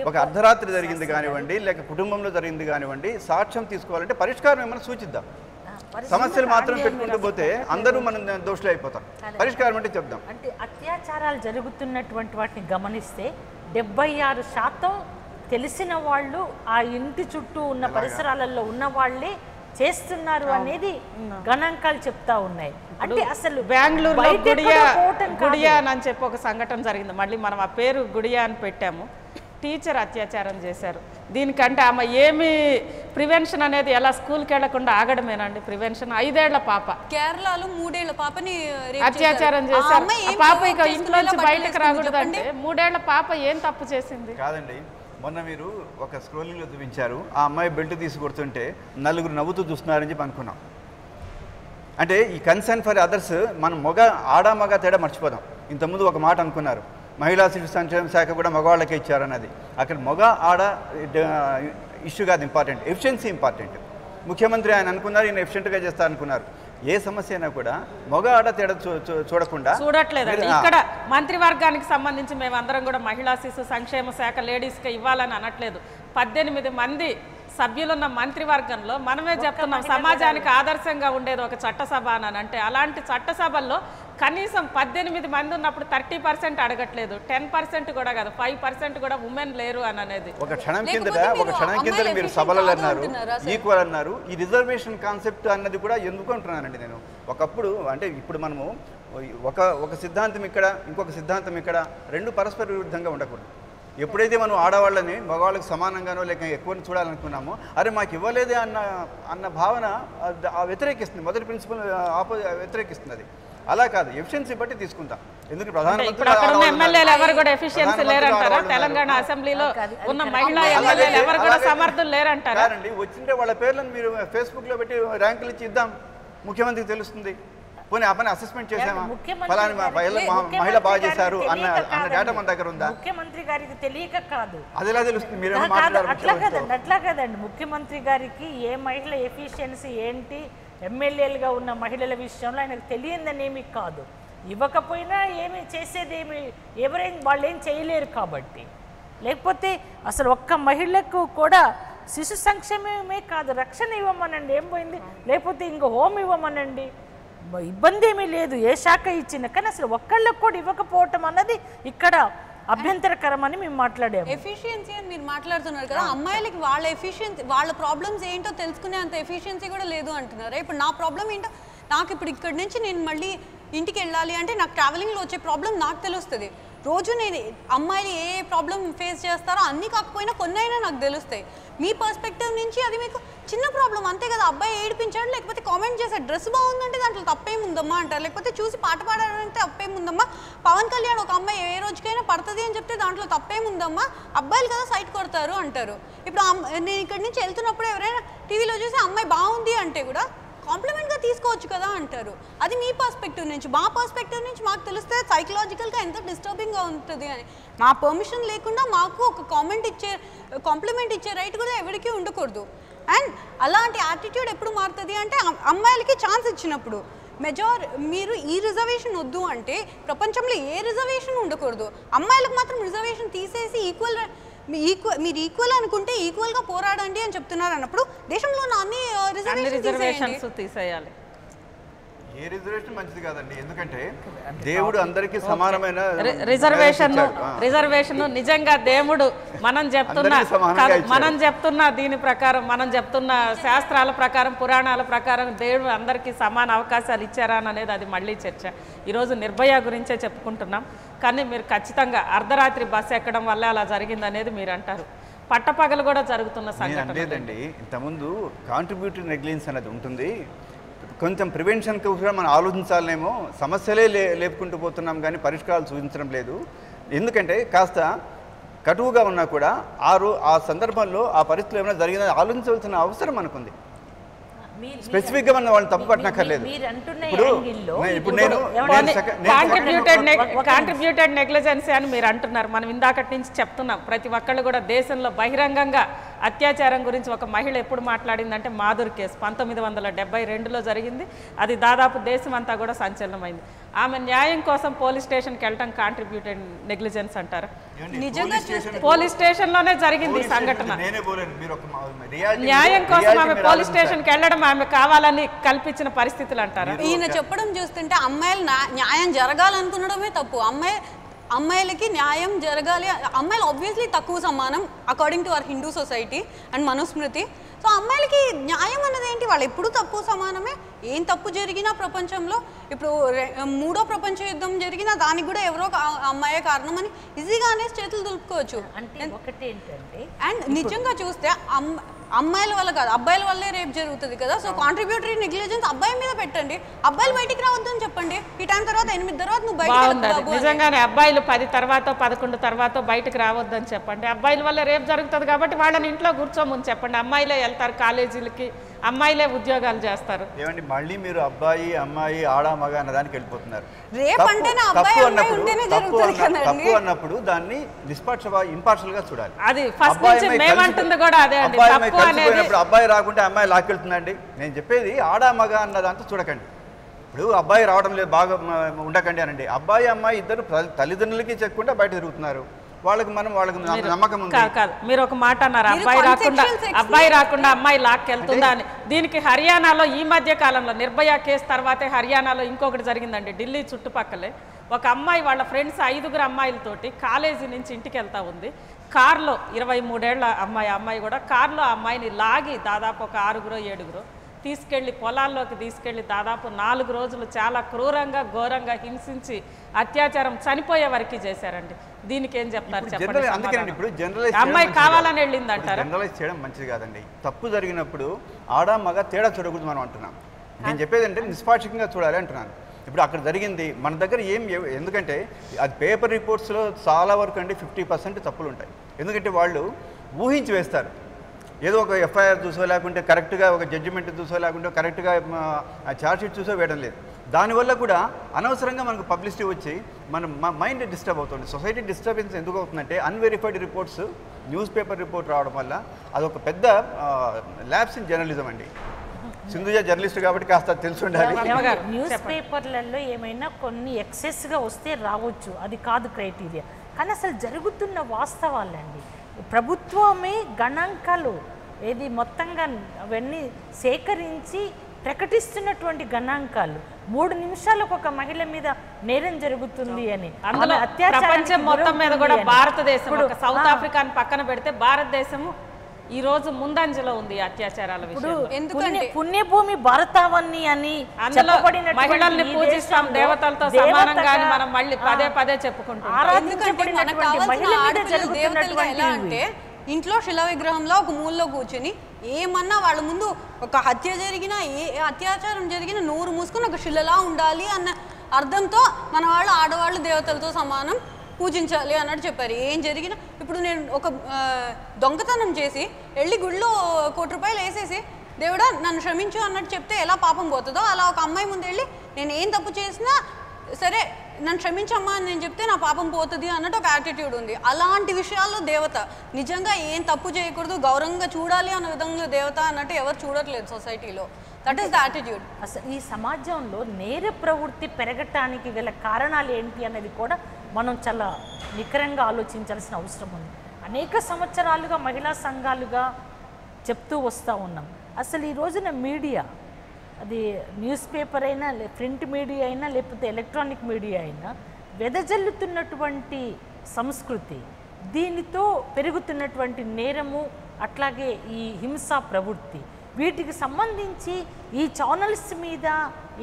ఒక అర్ధరాత్రి జరిగింది కానివ్వండి, లేక కుటుంబంలో జరిగింది కానివ్వండి, సాక్ష్యం తీసుకోవాలంటే పరిష్కారం ఏమైనా సూచిద్దాం. సమస్యలు మాత్రం పెట్టుకుంటూ పోతే అందరూ మనం దోషులు అయిపోతాం. పరిష్కారం అంటే చెప్దాం. అంటే అత్యాచారాలు జరుగుతున్నటువంటి వాటిని గమనిస్తే 76% తెలిసిన వాళ్ళు ఆ ఇంటి చుట్టూ ఉన్న పరిసరాలలో ఉన్న వాళ్ళే చేస్తున్నారు అనేది గణాంకాలు చెప్తా ఉన్నాయి. అంటే అసలు బెంగళూరులో గుడియా అని చెప్పి ఒక సంఘటన జరిగింది. మళ్ళీ మనం ఆ పేరు గుడియా అని పెట్టాము. టీచర్ అత్యాచారం చేశారు. దీనికంటే ఆమె ఏమి ప్రివెన్షన్ అనేది ఎలా స్కూల్కి వెళ్లకుండా ఆగడమేనండి ప్రివెన్షన్? 5 ఏళ్ల పాప కేరళలో 3 ఏళ్ల పాపని అత్యాచారం చేశారు. పాప ఇక ఇంట్లోంచి బయటకు రాకూడదంటే 3 ఏళ్ల పాప ఏం తప్పు చేసింది? కాదండి, మొన్న మీరు ఒక స్క్రోలింగ్లో చూపించారు, ఆ అమ్మాయి బెల్ట్ తీసి కొడుతుంటే 4 నవ్వుతూ చూస్తున్నారని చెప్పి అనుకున్నాం. అంటే ఈ కన్సర్న్ ఫర్ అదర్స్ మనం ఆడ మగ తేడా మర్చిపోదాం. ఇంతకుముందు ఒక మాట అనుకున్నారు, మహిళా శిశు సంక్షేమ శాఖ కూడా మగవాళ్ళకే ఇచ్చారన్నది. అక్కడ మగ ఆడ ఇష్యూ కాదు ఇంపార్టెంట్, ఎఫిషియన్సీ ఇంపార్టెంట్. ముఖ్యమంత్రి ఆయన అనుకున్నారు, ఈయన ఎఫిషియెంట్గా చేస్తారనుకున్నారు. ఏ సమస్య అయినా కూడా మగ ఆడ తేడా చూడకుండా చూడట్లేదండి. ఇక్కడ మంత్రివర్గానికి సంబంధించి మేమందరం కూడా మహిళా శిశు సంక్షేమ శాఖ లేడీస్కి ఇవ్వాలని అనట్లేదు. 18 మంది సభ్యులున్న మంత్రివర్గంలో మనమే చెప్తున్నాం సమాజానికి ఆదర్శంగా ఉండేది ఒక చట్టసభ అని అంటే, అలాంటి చట్టసభల్లో కనీసం 18 మంది ఉన్నప్పుడు 30% అడగట్లేదు, 10% కూడా కాదు, 5% కూడా ఉమెన్ లేరు అని అనేది. ఒక క్షణం కింద మీరు సభలలో అన్నారు, ఈక్వల్ అన్నారు. ఈ రిజర్వేషన్ కాన్సెప్ట్ అన్నది కూడా ఎందుకు అంటున్నానండి నేను. ఒకప్పుడు అంటే ఇప్పుడు మనము ఒక సిద్ధాంతం ఇక్కడ, ఇంకొక సిద్ధాంతం ఇక్కడ, 2 పరస్పర విరుద్ధంగా ఉండకూడదు. ఎప్పుడైతే మనం ఆడవాళ్ళని మగవాళ్ళకి సమానంగానో లేక ఎక్కువ చూడాలనుకున్నామో, అరే మాకు ఇవ్వలేదే అన్న భావన వ్యతిరేకిస్తుంది. మొదటి ప్రిన్సిపల్ వ్యతిరేకిస్తుంది. అది అలా కాదు, ఎఫిషియన్సీ బట్టి తీసుకుంటాం. ఎందుకు ప్రధానమంత్రి ఎమ్మెల్యేలు ఎవరు కూడా ఎఫిషియన్సీ లేరంటారా? తెలంగాణ అసెంబ్లీలో ఉన్న మహిళా ఎమ్మెల్యేలు ఎవరు కూడా సమర్థులు లేరంటారా? వచ్చింటే వాళ్ళ పేర్లను మీరు ఫేస్బుక్ లో పెట్టి ర్యాంకులు ఇచ్చి ఇద్దాం, ముఖ్యమంత్రికి తెలుస్తుంది. పోనీ ఆ పని అసెస్మెంట్ చేసామా, ఫలాని మహిళ బాగా చేశారు అన్న డేటా మన దగ్గర ఉందా? ముఖ్యమంత్రి గారికి తెలియక కాదు, అది ఎలా తెలుస్తుంది? మీరు అట్లా కదండి. ముఖ్యమంత్రి గారికి ఏ మహిళ ఎఫిషియన్సీ ఏంటి, ఎమ్మెల్యేలుగా ఉన్న మహిళల విషయంలో ఆయనకు తెలియదని ఏమీ కాదు. ఇవ్వకపోయినా ఏమి చేసేదేమి, వాళ్ళు ఏం చేయలేరు కాబట్టి. లేకపోతే అసలు ఒక్క మహిళకు కూడా శిశు సంక్షేమమే కాదు, రక్షణ ఇవ్వమనండి, ఏం పోయింది? లేకపోతే ఇంకో హోమ్ ఇవ్వమనండి, ఇబ్బంది ఏమీ లేదు, ఏ శాఖ ఇచ్చినా. కానీ అసలు ఒక్కళ్ళకు కూడా ఇవ్వకపోవటం అన్నది ఇక్కడ అభ్యంతరకరమని మేము మాట్లాడాము. ఎఫిషియన్సీ అని మీరు మాట్లాడుతున్నారు కదా, అమ్మాయిలకి వాళ్ళ ఎఫిషియన్సీ, వాళ్ళ ప్రాబ్లమ్స్ ఏంటో తెలుసుకునే అంత ఎఫిషియన్సీ కూడా లేదు అంటున్నారు. ఇప్పుడు నా ప్రాబ్లం ఏంటో నాకు ఇప్పుడు ఇక్కడి నుంచి నేను మళ్ళీ ఇంటికి వెళ్ళాలి అంటే నాకు ట్రావెలింగ్లో వచ్చే ప్రాబ్లం నాకు తెలుస్తుంది. రోజు నేను అమ్మాయిలు ఏ ప్రాబ్లం ఫేస్ చేస్తారో అన్నీ కాకపోయినా కొన్నైనా నాకు తెలుస్తాయి. మీ పర్స్పెక్టివ్ నుంచి అది మీకు చిన్న ప్రాబ్లం అంతే కదా. అబ్బాయి ఏడిపించాడు, లేకపోతే కామెంట్ చేశాడు, డ్రెస్ బాగుందంటే దాంట్లో తప్పేముందమ్మా అంటారు, లేకపోతే చూసి పాట పాడాలంటే తప్పేముందమ్మా, పవన్ కళ్యాణ్ ఒక అమ్మాయి ఏ రోజుకైనా పడుతుంది అని చెప్తే దాంట్లో తప్పేముందమ్మా, అబ్బాయిలు కదా సైట్ కొడతారు అంటారు. ఇప్పుడు నేను ఇక్కడి నుంచి వెళ్తున్నప్పుడు ఎవరైనా టీవీలో చూసి అమ్మాయి బాగుంది అంటే కూడా కాంప్లిమెంట్గా తీసుకోవచ్చు కదా అంటారు. అది మీ పర్స్పెక్టివ్ నుంచి. మా పర్స్పెక్టివ్ నుంచి మాకు తెలిస్తే సైకలాజికల్గా ఎంత డిస్టర్బింగ్గా ఉంటుంది అని. మా పర్మిషన్ లేకుండా మాకు ఒక కాంప్లిమెంట్ ఇచ్చే రైట్ కూడా ఎవరికీ ఉండకూడదు. అండ్ అలాంటి యాటిట్యూడ్ ఎప్పుడు మారుతుంది అంటే అమ్మాయిలకి ఛాన్స్ ఇచ్చినప్పుడు. మీరు ఈ రిజర్వేషన్ వద్దు అంటే ప్రపంచంలో ఏ రిజర్వేషన్ ఉండకూడదు, అమ్మాయిలకు మాత్రం రిజర్వేషన్ తీసేసి మీరు ఈక్వల్ అనుకుంటే ఈక్వల్గా పోరాడండి అని చెప్తున్నారు అన్నప్పుడు దేశంలో అన్ని రిజర్వేషన్స్ తీసేయాలి. ఏ రిజర్వేషన్ మంచిది కాదండి, ఎందుకంటే దేవుడు అందరికీ సమానమైన రిజర్వేషన్ నిజంగా దేవుడు మనం చెప్తున్న దీని ప్రకారం, మనం చెప్తున్న శాస్త్రాల ప్రకారం, పురాణాల ప్రకారం దేవుడు అందరికీ సమాన అవకాశాలు ఇచ్చారా అనేది అది మళ్ళీ చర్చ. ఈరోజు నిర్భయ గురించే చెప్పుకుంటున్నాం, కానీ మీరు ఖచ్చితంగా అర్ధరాత్రి బస్సు ఎక్కడం వల్ల అలా జరిగింది అనేది మీరు అంటారు. పట్టపగలు కూడా జరుగుతున్న సంఘటన లేదండి. ఇంతకుముందు కాంట్రిబ్యూటరీ నెగ్లిజెన్స్ అనేది ఉంటుంది. కొంచెం ప్రివెన్షన్కి కూడా మనం ఆలోచించాలనేమో, సమస్యలే లేపుకుంటూ పోతున్నాం కానీ పరిష్కారాలు సూచించడం లేదు. ఎందుకంటే కాస్త కటువుగా ఉన్నా కూడా ఆ సందర్భంలో ఆ పరిస్థితులు ఏమైనా జరిగిందని ఆలోచించవలసిన అవసరం మనకుంది. స్పెసిఫిక్గా మనం వాళ్ళని తప్పు పట్టనక్కర్లేదు. ఇప్పుడు నేను కాంట్రిబ్యూటెడ్ నెగ్లిజెన్సీ అని మీరు అంటున్నారు. మనం ఇందాకటి నుంచి చెప్తున్నాం, ప్రతి ఒక్కళ్ళు కూడా దేశంలో బహిరంగంగా అత్యాచారం గురించి ఒక మహిళ ఎప్పుడు మాట్లాడిందంటే మాధురి కేసు 1972లో జరిగింది. అది దాదాపు దేశం అంతా కూడా సంచలనమైంది. ఆమె న్యాయం కోసం పోలీస్ స్టేషన్కి వెళ్ళటం కాంట్రిబ్యూటెడ్ నెగ్లిజెన్స్ అంటారా? పోలీస్ స్టేషన్లోనే జరిగింది ఈ సంఘటన. న్యాయం కోసం ఆమె పోలీస్ స్టేషన్కి వెళ్ళడం ఆమె కావాలని కల్పించిన పరిస్థితులు అంటారా? ఈయన చెప్పడం చూస్తుంటే అమ్మాయిలు న్యాయం జరగాలనుకునడమే తప్పు. అమ్మాయి అమ్మాయిలకి న్యాయం జరగాలి. అమ్మాయిలు ఆబ్వియస్లీ తక్కువ సమానం according to our Hindu society and Manusmriti. So అమ్మాయిలకి న్యాయం అన్నది ఏంటి, వాళ్ళు ఎప్పుడూ తక్కువ సమానమే. ఏం తప్పు జరిగినా ప్రపంచంలో, ఇప్పుడు 3వ ప్రపంచ యుద్ధం జరిగినా దానికి కూడా ఎవరో అమ్మాయే కారణం అని ఈజీగానే చేతులు దులుపుకోవచ్చు. అంటే ఒకటేంటంటే అండ్ నిజంగా చూస్తే అమ్మాయిల వల్ల కాదు, అబ్బాయిల వల్లే రేపు జరుగుతుంది కదా. సో కాంట్రిబ్యూటరీ నెగ్లిజెన్స్ అబ్బాయి మీద పెట్టండి, అబ్బాయిలు బయటికి రావద్దని చెప్పండి. ఈ టైం తర్వాత 8 తర్వాత నువ్వు బయట. నిజంగానే అబ్బాయిలు 10 తర్వాత 11 తర్వాత బయటకు రావద్దని చెప్పండి. అబ్బాయిల వల్ల రేపు జరుగుతుంది కాబట్టి వాళ్ళని ఇంట్లో కూర్చోమని చెప్పండి. అమ్మాయిలే వెళ్తారు కాలేజీలకి, అమ్మాయిలే ఉద్యోగాలు చేస్తారు. ఏమండి మళ్ళీ మీరు అబ్బాయి అమ్మాయి ఆడ మగ అన్న దానికి వెళ్ళిపోతున్నారు. తప్పు అన్నప్పుడు దాన్ని ఇంపార్షియల్ గా చూడాలి. అది ఫస్ట్ నుంచి మేమంటుంది కూడా అదే అండి. తప్పు అనేది అబ్బాయి రాకుంటే అమ్మాయి లాక్కెళ్తుందండి. నేను చెప్పేది ఆడ మగ అన్న దాంతో చూడకండి. ఇప్పుడు అబ్బాయి రావడం లేదు బాగా ఉండకండి అనండి. అబ్బాయి అమ్మాయి ఇద్దరు తల్లిదండ్రులకి చెప్పుకుంటే బయట తిరుగుతున్నారు. వాళ్ళకి నమ్మకం ఉంది. కాదు, మీరు ఒక మాట అన్నారు, అబ్బాయి రాకుండా అమ్మాయి లాక్కెళ్తుందా అని. దీనికి హర్యానాలో ఈ మధ్య కాలంలో నిర్భయ కేసు తర్వాతే హర్యానాలో ఇంకొకటి జరిగిందండి. ఢిల్లీ చుట్టుపక్కలే ఒక అమ్మాయి వాళ్ళ ఫ్రెండ్స్ 5 అమ్మాయిలతోటి కాలేజీ నుంచి ఇంటికి వెళ్తా ఉంది. కార్లో 23 ఏళ్ల అమ్మాయి కూడా కార్లో అమ్మాయిని లాగి దాదాపు ఒక 6-7 తీసుకెళ్లి పొలాల్లోకి తీసుకెళ్లి దాదాపు 4 రోజులు చాలా క్రూరంగా ఘోరంగా హింసించి అత్యాచారం చనిపోయే వరకు చేశారండి. దీనికి ఏం చెప్తారు చెప్పండి. అమ్మాయి కావాలని వెళ్ళింది అంటారు. జనరలైజ్ చేయడం మంచిది కాదండి. తప్పు జరిగినప్పుడు ఆడ మగ తేడా చూడకూడదు మనం అంటున్నాం. నేను చెప్పేది అంటే నిష్పాక్షికంగా చూడాలి అంటున్నాను. ఇప్పుడు అక్కడ జరిగింది మన దగ్గర ఎందుకంటే అది పేపర్ రిపోర్ట్స్లో చాలా వరకు అండి 50% తప్పులు ఉంటాయి. ఎందుకంటే వాళ్ళు ఊహించి వేస్తారు. ఏదో ఒక ఎఫ్ఐఆర్ చూసో లేకుంటే కరెక్ట్గా ఒక జడ్జిమెంట్ చూసో లేకుంటే కరెక్ట్గా ఛార్జ్షీట్ చూసో వేయడం లేదు. దానివల్ల కూడా అనవసరంగా మనకు పబ్లిసిటీ వచ్చి మన మైండ్ డిస్టర్బ్ అవుతుంది. సొసైటీ డిస్టర్బెన్స్ ఎందుకు అవుతుందంటే unverified reports news paper report రావడం వల్ల అదొక పెద్ద ల్యాబ్స్ ఇన్ జర్నలిజం అండి. సింధుజ జర్నలిస్ట్ కాబట్టి కాస్త తెలిసి ఉండాలి. న్యూస్ పేపర్లలో ఏమైనా కొన్ని ఎక్సెస్గా వస్తే రావచ్చు, అది కాదు క్రైటీరియా. కానీ అసలు జరుగుతున్న వాస్తవాలండి. ప్రభుత్వమే గణాంకాలు ఏది మొత్తంగా అవన్నీ సేకరించి ప్రకటిస్తున్నటువంటి గణాంకాలు 3 నిమిషాలకు ఒక మహిళ మీద నేరం జరుగుతుంది అని. ప్రపంచం మొత్తం మీద కూడా భారతదేశం, సౌత్ ఆఫ్రికాని పక్కన పెడితే భారతదేశము ఈ రోజు ముందంజలో ఉంది అత్యాచారాల విషయంలో. ఎందుకంటే పుణ్యభూమి భారతావని అని మహిళల్ని పూజిస్తాం, దేవతలతో సమానంగా అని మనం మళ్ళీ పదే చెప్పుకుంటాం. అంటే ఇంట్లో శిలా విగ్రహంలో ఒక మూలలో కూర్చుని ఏమన్నా వాళ్ళ ముందు ఒక హత్య జరిగినా ఏ అత్యాచారం జరిగినా నోరు మూసుకుని ఒక శిలలా ఉండాలి అన్న అర్థంతో మన వాళ్ళు ఆడవాళ్ళు దేవతలతో సమానం పూజించాలి అన్నట్టు చెప్పారు. ఏం జరిగినా ఇప్పుడు నేను ఒక దొంగతనం చేసి వెళ్ళి గుళ్ళో 1 కోటి రూపాయలు వేసేసి దేవుడా నన్ను క్షమించు అన్నట్టు చెప్తే ఎలా పాపం పోతుందో అలా ఒక అమ్మాయి ముందు వెళ్ళి నేను ఏం తప్పు చేసినా సరే నన్ను క్షమించమ్మా అని నేను చెప్తే నా పాపం పోతుంది అన్నట్టు ఒక యాటిట్యూడ్ ఉంది. అలాంటి విషయాల్లో దేవత నిజంగా ఏం తప్పు చేయకూడదు, గౌరవంగా చూడాలి అన్న విధంగా దేవత అన్నట్టు ఎవరు చూడట్లేదు సొసైటీలో. That is the attitude. అసలు ఈ సమాజంలో నేర ప్రవృత్తి పెరగటానికి గల కారణాలు ఏంటి అనేది కూడా మనం చాలా నికరంగా ఆలోచించాల్సిన అవసరం ఉంది. అనేక సంవత్సరాలుగా మహిళా సంఘాలుగా చెప్తూ వస్తూ ఉన్నాం. అసలు ఈ రోజున మీడియా, అది న్యూస్ పేపర్ అయినా ప్రింట్ మీడియా అయినా లేకపోతే ఎలక్ట్రానిక్ మీడియా అయినా, వెదజల్లుతున్నటువంటి సంస్కృతి, దీనితో పెరుగుతున్నటువంటి నేరము, అట్లాగే ఈ హింసా ప్రవృత్తి, వీటికి సంబంధించి ఈ ఛానల్స్ మీద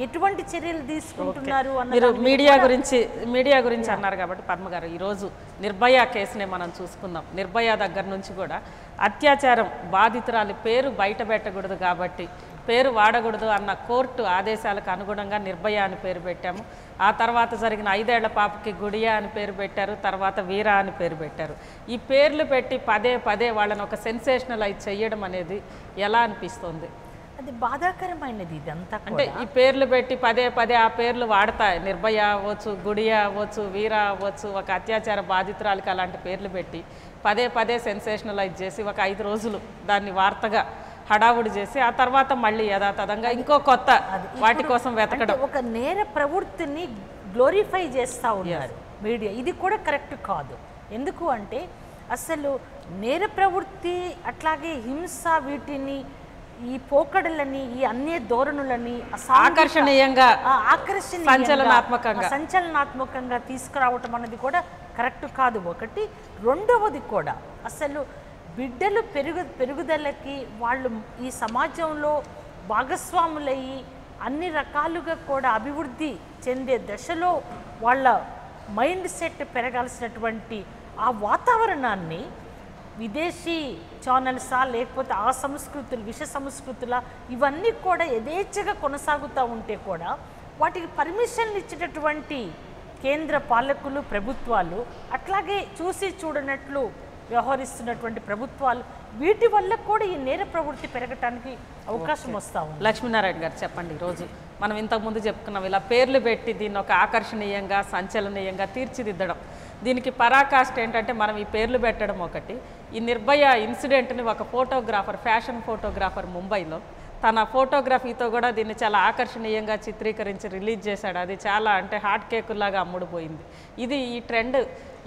ఎటువంటి చర్యలు తీసుకుంటున్నారు మీరు మీడియా గురించి అన్నారు కాబట్టి పద్మ గారు, ఈరోజు నిర్భయ కేసునే మనం చూసుకుందాం. నిర్భయ దగ్గర నుంచి కూడా అత్యాచారం బాధితురాలి పేరు బయట పెట్టకూడదు కాబట్టి, పేరు వాడకూడదు అన్న కోర్టు ఆదేశాలకు అనుగుణంగా నిర్భయ అని పేరు పెట్టాము. ఆ తర్వాత జరిగిన 5 ఏళ్ల పాపకి గుడియా అని పేరు పెట్టారు, తర్వాత వీరా అని పేరు పెట్టారు. ఈ పేర్లు పెట్టి పదే వాళ్ళని ఒక సెన్సేషనలైజ్ చేయడం అనేది ఎలా అనిపిస్తుంది? అది బాధాకరమైనది. ఇదంతా అంటే ఈ పేర్లు పెట్టి పదే ఆ పేర్లు వాడతాయి. నిర్భయ అవ్వచ్చు, గుడియా అవ్వచ్చు, వీరా అవ్వచ్చు, ఒక అత్యాచార బాధితురాలికి అలాంటి పేర్లు పెట్టి పదే సెన్సేషనలైజ్ చేసి ఒక 5 రోజులు దాన్ని వార్తగా హడావుడి చేసి ఆ తర్వాత మళ్ళీ యథాతథంగా ఇంకో కొత్త వాటి కోసం వెతకడం, ఒక నేర ప్రవృత్తిని గ్లోరిఫై చేస్తూ ఉన్నారు మీడియా. ఇది కూడా కరెక్ట్ కాదు. ఎందుకు అంటే అసలు నేర ప్రవృత్తి అట్లాగే హింస వీటిని ఈ పోకడలని, ఈ అన్య ధోరణులని ఆకర్షణీయంగా, ఆకర్షణీయంగా, సంచలనాత్మకంగా తీసుకురావటం అనేది కూడా కరెక్ట్ కాదు. ఒకటి. రెండవది కూడా అసలు బిడ్డలు పెరుగుదలకి వాళ్ళు ఈ సమాజంలో భాగస్వాములయ్యి అన్ని రకాలుగా కూడా అభివృద్ధి చెందే దశలో వాళ్ళ మైండ్ సెట్ పెరగాల్సినటువంటి ఆ వాతావరణాన్ని విదేశీ ఛానల్సా లేకపోతే ఆ సంస్కృతులు, విష సంస్కృతుల ఇవన్నీ కూడా యథేచ్ఛగా కొనసాగుతూ ఉంటే కూడా వాటికి పర్మిషన్లు ఇచ్చేటటువంటి కేంద్ర పాలకులు, ప్రభుత్వాలు, అట్లాగే చూసి చూడనట్లు వ్యవహరిస్తున్నటువంటి ప్రభుత్వాలు, వీటి వల్ల కూడా ఈ నేర ప్రవృత్తి పెరగటానికి అవకాశం వస్తూ ఉంది. లక్ష్మీనారాయణ గారు చెప్పండి. ఈరోజు మనం ఇంతకుముందు చెప్పుకున్నాం, ఇలా పేర్లు పెట్టి దీన్ని ఒక ఆకర్షణీయంగా, సంచలనీయంగా తీర్చిదిద్దడం. దీనికి పరాకాష్ట ఏంటంటే మనం ఈ పేర్లు పెట్టడం ఒకటి. ఈ నిర్భయ ఇన్సిడెంట్ని ఒక ఫోటోగ్రాఫర్, ఫ్యాషన్ ఫోటోగ్రాఫర్ ముంబైలో తన ఫోటోగ్రఫీతో కూడా దీన్ని చాలా ఆకర్షణీయంగా చిత్రీకరించి రిలీజ్ చేశాడు. అది చాలా అంటే హాట్ కేకులాగా అమ్ముడుపోయింది. ఇది ఈ ట్రెండ్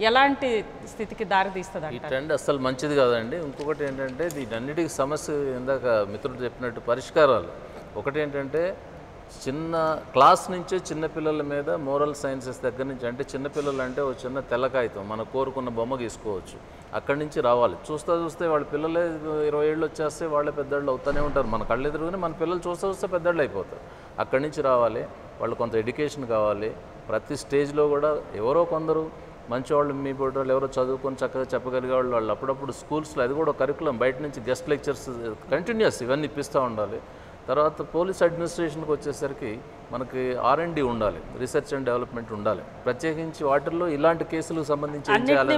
ఎలాంటి స్థితికి దారితీస్తుంది? ఈ ట్రెండ్ అస్సలు మంచిది కాదండి. ఇంకొకటి ఏంటంటే దీనన్నిటికీ సమస్య ఇందాక మిత్రుడు చెప్పినట్టు పరిష్కారాలు. ఒకటి ఏంటంటే చిన్న క్లాస్ నుంచే చిన్నపిల్లల మీద మోరల్ సైన్సెస్ దగ్గర నుంచి, అంటే చిన్నపిల్లలు అంటే ఒక చిన్న తెల్లకాయితం మనం కోరుకున్న బొమ్మ గీసుకోవచ్చు, అక్కడి నుంచి రావాలి. చూస్తే వాళ్ళ పిల్లలే 20 ఏళ్ళు వచ్చేస్తే వాళ్ళే పెద్దవాళ్ళు అవుతూనే ఉంటారు. మన కళ్ళు ఎదురుగానే మన పిల్లలు చూస్తే పెద్దవాళ్ళు అయిపోతారు. అక్కడి నుంచి రావాలి. వాళ్ళు కొంత ఎడ్యుకేషన్ కావాలి. ప్రతి స్టేజ్లో కూడా ఎవరో కొందరు మంచివాళ్ళు, మీ బోటోళ్ళు ఎవరో చదువుకొని చక్కగా చెప్పగలిగే వాళ్ళు అప్పుడప్పుడు స్కూల్స్లో, అది కూడా కరికులం, బయట నుంచి గెస్ట్ లెక్చర్స్ కంటిన్యూస్ ఇవన్నీ ఇప్పిస్తూ ఉండాలి. తర్వాత పోలీస్ అడ్మినిస్ట్రేషన్కి వచ్చేసరికి మనకి R&D ఉండాలి, రీసెర్చ్ అండ్ డెవలప్మెంట్ ఉండాలి. ప్రత్యేకించి వాటిల్లో ఇలాంటి కేసులకు సంబంధించి ఏం చేయాలి,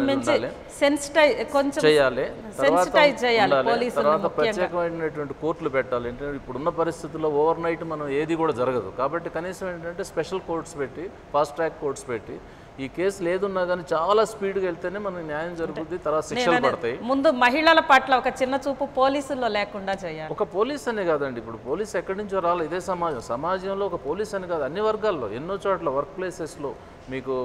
చేయాలి. తర్వాత ప్రత్యేకమైనటువంటి కోర్టులు పెట్టాలి. ఏంటంటే ఇప్పుడున్న పరిస్థితుల్లో ఓవర్ నైట్ మనం ఏది కూడా జరగదు. కాబట్టి కనీసం ఏంటంటే స్పెషల్ కోర్ట్స్ పెట్టి, ఫాస్ట్ ట్రాక్ కోర్ట్స్ పెట్టి ఈ కేసులు ఏదున్నా కానీ చాలా స్పీడ్గా వెళ్తేనే మనకి న్యాయం జరుగుతుంది, తర్వాత శిక్షలు పడతాయి. ముందు మహిళల పట్ల ఒక చిన్న చూపు పోలీసుల్లో లేకుండా చేయాలి. ఒక పోలీస్ అనే కాదండి, ఇప్పుడు పోలీస్ ఎక్కడి నుంచో రాలి, ఇదే సమాజంలో ఒక పోలీస్ అని కాదు, అన్ని వర్గాల్లో ఎన్నో చోట్ల వర్క్ ప్లేసెస్లో మీకు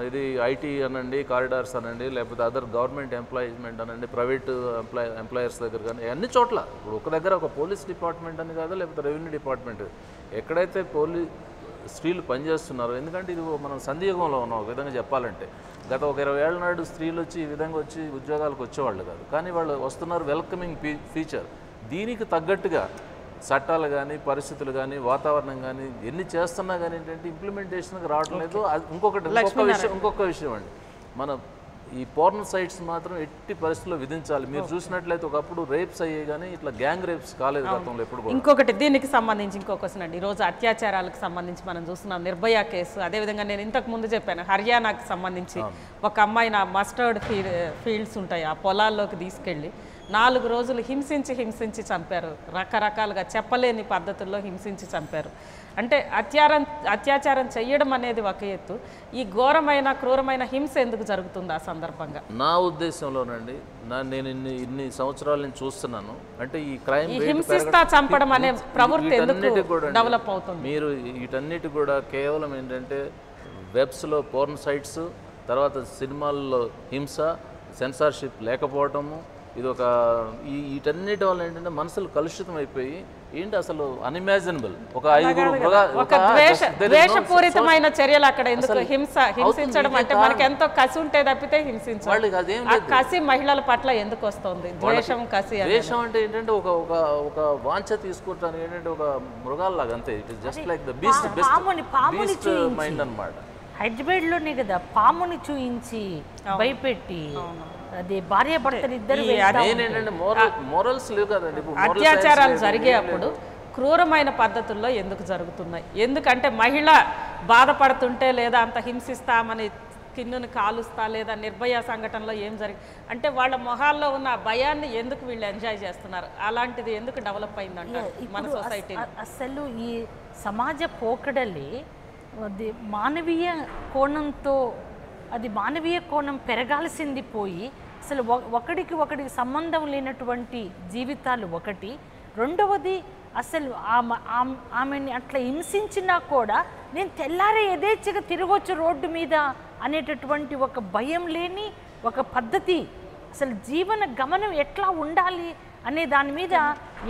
ఇది ఐటీ అనండి, కారిడార్స్ అనండి, లేకపోతే అదర్ గవర్నమెంట్ ఎంప్లాయ్మెంట్ అనండి, ప్రైవేట్ ఎంప్లాయర్స్ దగ్గర కానీ అన్ని చోట్ల. ఇప్పుడు ఒక దగ్గర ఒక పోలీస్ డిపార్ట్మెంట్ అని కాదు, లేకపోతే రెవెన్యూ డిపార్ట్మెంట్, ఎక్కడైతే స్త్రీలు పనిచేస్తున్నారు. ఎందుకంటే ఇది మనం సంధియుగంలో ఉన్నాం ఒక విధంగా చెప్పాలంటే. గత ఒక 20 ఏళ్ళ నాడు స్త్రీలు వచ్చి ఈ విధంగా వచ్చి ఉద్యోగాలకు వచ్చేవాళ్ళు కాదు, కానీ వాళ్ళు వస్తున్నారు. Welcoming feature. దీనికి తగ్గట్టుగా చట్టాలు కానీ, పరిస్థితులు కానీ, వాతావరణం కానీ ఎన్ని చేస్తున్నా కానీ ఏంటంటే ఇంప్లిమెంటేషన్కి రావడం లేదు. ఇంకొక విషయం అండి, మన ఈ పోర్న్ సైట్స్ మాత్రం ఎట్టి పరిస్థితుల్లో విధించాలి. మీరు చూసినట్లయితే ఒకప్పుడు రేప్స్ అయ్యే కానీ ఇట్లా గ్యాంగ్ రేప్స్ కాలేదు గతంలో ఎప్పుడు కూడా. ఇంకొకటి దీనికి సంబంధించి ఇంకో క్వశ్చన్ అండి. ఈరోజు అత్యాచారాలకు సంబంధించి మనం చూస్తున్నాం నిర్భయ కేసు. అదేవిధంగా నేను ఇంతకు ముందు చెప్పాను, హర్యానాకు సంబంధించి ఒక అమ్మాయి మస్టర్డ్ ఫీల్డ్స్ ఉంటాయి, ఆ పొలాల్లోకి తీసుకెళ్ళి 4 రోజులు హింసించి చంపారు. రకరకాలుగా చెప్పలేని పద్ధతుల్లో హింసించి చంపారు. అంటే అత్యాచారం చేయడం అనేది ఒక ఎత్తు, ఈ ఘోరమైన క్రూరమైన హింస ఎందుకు జరుగుతుంది ఆ సందర్భంగా? నా ఉద్దేశంలోనండి, నేను ఇన్ని సంవత్సరాల నుంచి చూస్తున్నాను. అంటే ఈ క్రైమ్ హింసిస్తా చంపడం అనే ప్రవృత్తి ఎందుకు డెవలప్ అవుతుంది? మీరు వీటన్నిటి కూడా కేవలం ఏంటంటే వెబ్స్లో పోర్న్ సైట్స్, తర్వాత సినిమాల్లో హింస, సెన్సార్షిప్ లేకపోవటము, ఇది ఒక వీటన్నిటి వల్ల ఏంటంటే మనసులు కలుషితం అయిపోయి ఏంటి అసలు అన్ఇమాజినబుల్. ఒక 5 ద్వేషపూరితమైన చర్యలు అక్కడ ఎందుకు? హింసించడం అంటే మనకి ఎంతో కసి ఉంటే తప్పితే హింసించాలి. కసి మహిళల పట్ల ఎందుకు వస్తుంది? ద్వేషం, కసి. ద్వేషం అంటే ఏంటంటే ఒక వాంఛ తీసుకుంటాను ఏంటంటే ఒక మృగాల్లాగా, అంతే. It is just like the beast mind అన్నమాట. హైదరాబాద్లోనే కదా పాముని చూయించి భయపెట్టి అది భార్య భర్తలు ఇద్దరు అత్యాచారాలు జరిగేటప్పుడు క్రూరమైన పద్ధతుల్లో ఎందుకు జరుగుతున్నాయి? ఎందుకంటే మహిళ బాధపడుతుంటే లేదా అంత హింసిస్తామని కిన్నుని కాలుస్తా లేదా నిర్భయ సంఘటనలో ఏం అంటే వాళ్ళ మొహాల్లో ఉన్న భయాన్ని ఎందుకు వీళ్ళు ఎంజాయ్ చేస్తున్నారు? అలాంటిది ఎందుకు డెవలప్ అయిందంటారు మన సొసైటీ? అసలు ఈ సమాజ పోకడలి అది మానవీయ కోణంతో, అది మానవీయ కోణం పెరగాల్సింది పోయి అసలు ఒకడికి సంబంధం లేనటువంటి జీవితాలు ఒకటి. రెండవది అసలు ఆమెని అట్లా హింసించినా కూడా నేను తెల్లారే యథేచ్ఛగా తిరగొచ్చు రోడ్డు మీద అనేటటువంటి ఒక భయం లేని ఒక పద్ధతి, అసలు జీవన గమనం ఎట్లా ఉండాలి అనే దాని మీద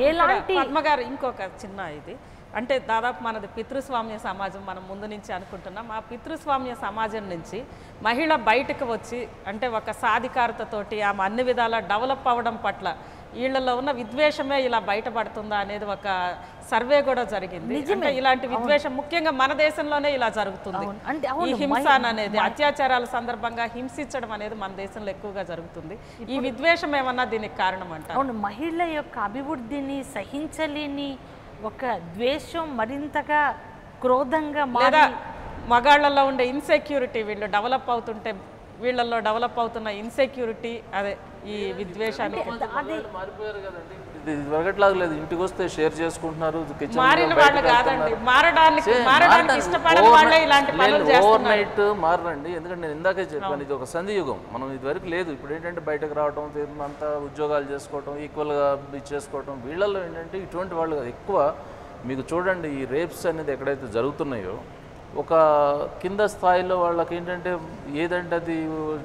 ఎలాంటి పద్మగారు ఇంకొక చిన్న ఇది అంటే దాదాపు మనది పితృస్వామ్య సమాజం మనం ముందు నుంచి అనుకుంటున్నాం. ఆ పితృస్వామ్య సమాజం నుంచి మహిళ బయటకు వచ్చి అంటే ఒక సాధికారతతోటి ఆమె అన్ని విధాలా డెవలప్ అవ్వడం పట్ల వీళ్ళలో ఉన్న విద్వేషమే ఇలా బయటపడుతుందా అనేది ఒక సర్వే కూడా జరిగింది. అంటే ఇలాంటి విద్వేషం ముఖ్యంగా మన దేశంలోనే ఇలా జరుగుతుంది. ఈ హింస అనేది అత్యాచారాల సందర్భంగా హింసించడం అనేది మన దేశంలో ఎక్కువగా జరుగుతుంది. ఈ విద్వేషం ఏమన్నా దీనికి కారణం అంట? అవును, మహిళ యొక్క అభివృద్ధిని సహించలేని ఒక ద్వేషం మరింతగా క్రోధంగా లేదా మగాళ్ళలో ఉండే ఇన్సెక్యూరిటీ, వీళ్ళు డెవలప్ అవుతుంటే వీళ్ళల్లో డెవలప్ అవుతున్న ఇన్సెక్యూరిటీ అదే ఈ విద్వేషానికి మారిపోయారు కదండి. ఇది వరకట్లాగా లేదు, ఇంటికి వస్తే షేర్ చేసుకుంటున్నారు. మారిన వాళ్ళు కాదండి, మారడానికి ఇష్టపడని వాళ్ళే ఇలాంటి పనులు చేస్తున్నారు. ఓవర్ నైట్ మారండి. ఎందుకంటే నేను ఇందాకే చెప్పాను, ఇది ఒక సంధియుగం. మనం ఇదివరకు లేదు. ఇప్పుడు ఏంటంటే బయటకు రావడం, అంతా ఉద్యోగాలు చేసుకోవటం, ఈక్వల్గా చేసుకోవటం. వీళ్ళల్లో ఏంటంటే ఇటువంటి వాళ్ళు ఎక్కువ. మీకు చూడండి, ఈ రేప్స్ అనేది ఎక్కడైతే జరుగుతున్నాయో ఒక కింద స్థాయిలో వాళ్ళకి ఏంటంటే ఏదంటే అది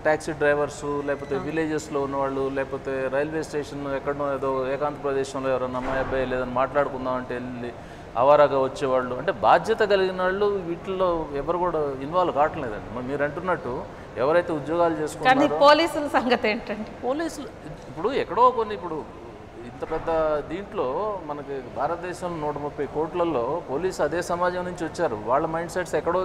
ట్యాక్సీ డ్రైవర్సు, లేకపోతే విలేజెస్లో ఉన్నవాళ్ళు, లేకపోతే రైల్వే స్టేషన్ ఎక్కడో ఏదో ఏకాంత ప్రదేశంలో ఎవరన్నా అమ్మాయి అబ్బాయి లేదని మాట్లాడుకుందాం అంటే వెళ్ళి అవారాగా వచ్చేవాళ్ళు. అంటే బాధ్యత కలిగిన వాళ్ళు వీటిల్లో ఎవరు కూడా ఇన్వాల్వ్ కావట్లేదండి. మీరు అంటున్నట్టు ఎవరైతే ఉద్యోగాలు చేసుకుంటారో. పోలీసుల సంగతి ఏంటంటే పోలీసులు ఇప్పుడు ఎక్కడో కొన్ని ఇప్పుడు ఇంత పెద్ద దీంట్లో మనకి భారతదేశంలో 130 కోట్లలో పోలీసు అదే సమాజం నుంచి వచ్చారు. వాళ్ళ మైండ్ సెట్స్ ఎక్కడో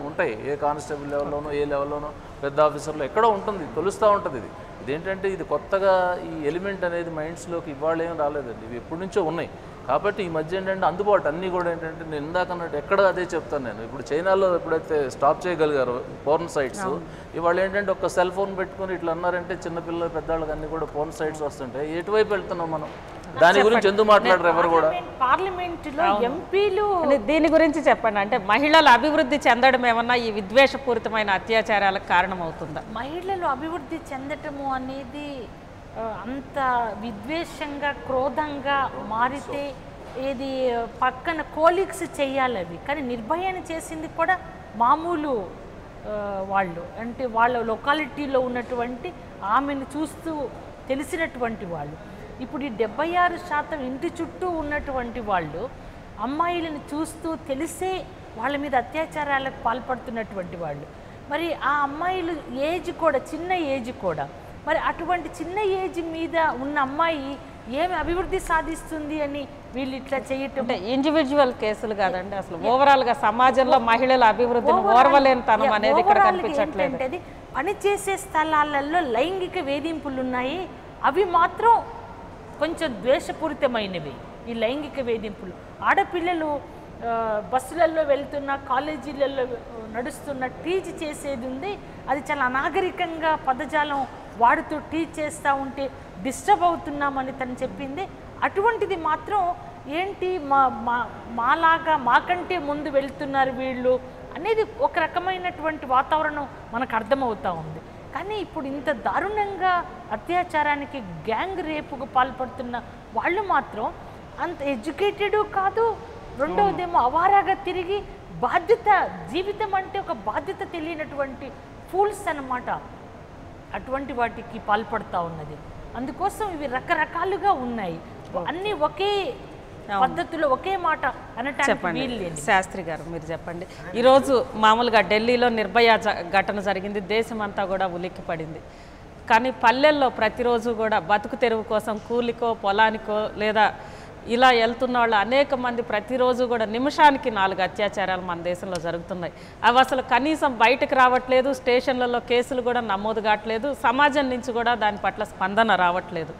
ఉంటాయి. ఏ కానిస్టేబుల్ లెవెల్లోనో ఏ లెవెల్లోనో పెద్ద ఆఫీసర్లో ఎక్కడో ఉంటుంది, తెలుస్తూ ఉంటుంది. ఇదేంటంటే ఇది కొత్తగా ఈ ఎలిమెంట్ అనేది మైండ్స్లోకి ఇవాళ ఏం రాలేదండి, ఇవి ఎప్పటి నుంచో ఉన్నాయి. కాబట్టి ఈ మధ్య ఏంటంటే అందుబాటు అన్నీ కూడా ఏంటంటే నేను ఇందాక అన్నట్టు ఎక్కడ అదే చెప్తాను నేను. ఇప్పుడు చైనాలో ఎప్పుడైతే స్టాప్ చేయగలిగారో పోర్న్ సైట్స్, ఇవాళ ఏంటంటే ఒక సెల్ ఫోన్ పెట్టుకుని ఇట్లా అన్నారంటే చిన్నపిల్లలు పెద్దవాళ్ళకి అన్నీ కూడా పోర్న్ సైట్స్ వస్తుంటాయి. ఎటువైపు వెళ్తున్నాం మనం? దాని గురించి ఎందుకు మాట్లాడరు ఎవరు కూడా? పార్లమెంటులో ఎంపీలు దీని గురించి చెప్పండి. అంటే మహిళల అభివృద్ధి చెందడం ఏమన్నా ఈ విద్వేషపూరితమైన అత్యాచారాలకు కారణమవుతుందా? మహిళలు అభివృద్ధి చెందటము అనేది అంత విద్వేషంగా క్రోధంగా మారితే ఏది పక్కన కోలీగ్స్ చేయాలి అవి. కానీ నిర్భయాన్ని చేసింది కూడా మామూలు వాళ్ళు, అంటే వాళ్ళ లొకాలిటీలో ఉన్నటువంటి ఆమెను చూస్తూ తెలిసినటువంటి వాళ్ళు. ఇప్పుడు ఈ 76% ఇంటి చుట్టూ ఉన్నటువంటి వాళ్ళు అమ్మాయిలను చూస్తూ తెలిసే వాళ్ళ మీద అత్యాచారాలకు పాల్పడుతున్నటువంటి వాళ్ళు. మరి ఆ అమ్మాయిలు ఏజ్ కూడా చిన్న ఏజ్ కూడా, మరి అటువంటి చిన్న ఏజ్ మీద ఉన్న అమ్మాయి ఏమి అభివృద్ధి సాధిస్తుంది అని వీళ్ళు ఇట్లా చేయటం? అంటే ఇండివిజువల్ కేసులు కాదండి, అసలు ఓవరాల్గా సమాజంలో మహిళల అభివృద్ధిని ఓర్వలేనితనం అనేది ఇక్కడ కనిపించట్లేదు. అది పనిచేసే స్థలాలలో లైంగిక వేధింపులు ఉన్నాయి, అవి మాత్రం కొంచెం ద్వేషపూరితమైనవి. ఈ లైంగిక వేధింపులు ఆడపిల్లలు బస్సులలో వెళ్తున్న, కాలేజీలలో నడుస్తున్న టీచ్ చేసేది ఉంది, అది చాలా అనాగరికంగా పదజాలం వాడుతూ టీచ్ చేస్తూ ఉంటే డిస్టర్బ్ అవుతున్నామని తను చెప్పింది. అటువంటిది మాత్రం ఏంటి మాలాగా మాకంటే ముందు వెళ్తున్నారు వీళ్ళు అనేది ఒక రకమైనటువంటి వాతావరణం మనకు అర్థమవుతూ ఉంది. కానీ ఇప్పుడు ఇంత దారుణంగా అత్యాచారానికి గ్యాంగ్ రేపుకు పాల్పడుతున్న వాళ్ళు మాత్రం అంత ఎడ్యుకేటెడ్ కాదు. రెండవదేమో అవారాగా తిరిగి బాధ్యత, జీవితం అంటే ఒక బాధ్యత తెలియనటువంటి ఫూల్స్ అన్నమాట. అటువంటి వాటికి పాల్పడుతూ ఉన్నది. అందుకోసం ఇవి రకరకాలుగా ఉన్నాయి, అన్నీ ఒకే పద్ధతిలో ఒకే మాట అనటానికి వీల్లేదు. శాస్త్రి గారు మీరు చెప్పండి, ఈరోజు మామూలుగా ఢిల్లీలో నిర్భయ ఘటన జరిగింది, దేశం అంతా కూడా ఉలిక్కిపడింది. కానీ పల్లెల్లో ప్రతిరోజు కూడా బతుకు తెరువు కోసం కూలికో పొలానికో లేదా ఇలా వెళ్తున్న వాళ్ళు అనేక మంది ప్రతిరోజు కూడా నిమిషానికి 4 అత్యాచారాలు మన దేశంలో జరుగుతున్నాయి. అవి అసలు కనీసం బయటకు రావట్లేదు, స్టేషన్లలో కేసులు కూడా నమోదు కావట్లేదు, సమాజం నుంచి కూడా దాని పట్ల స్పందన రావట్లేదు.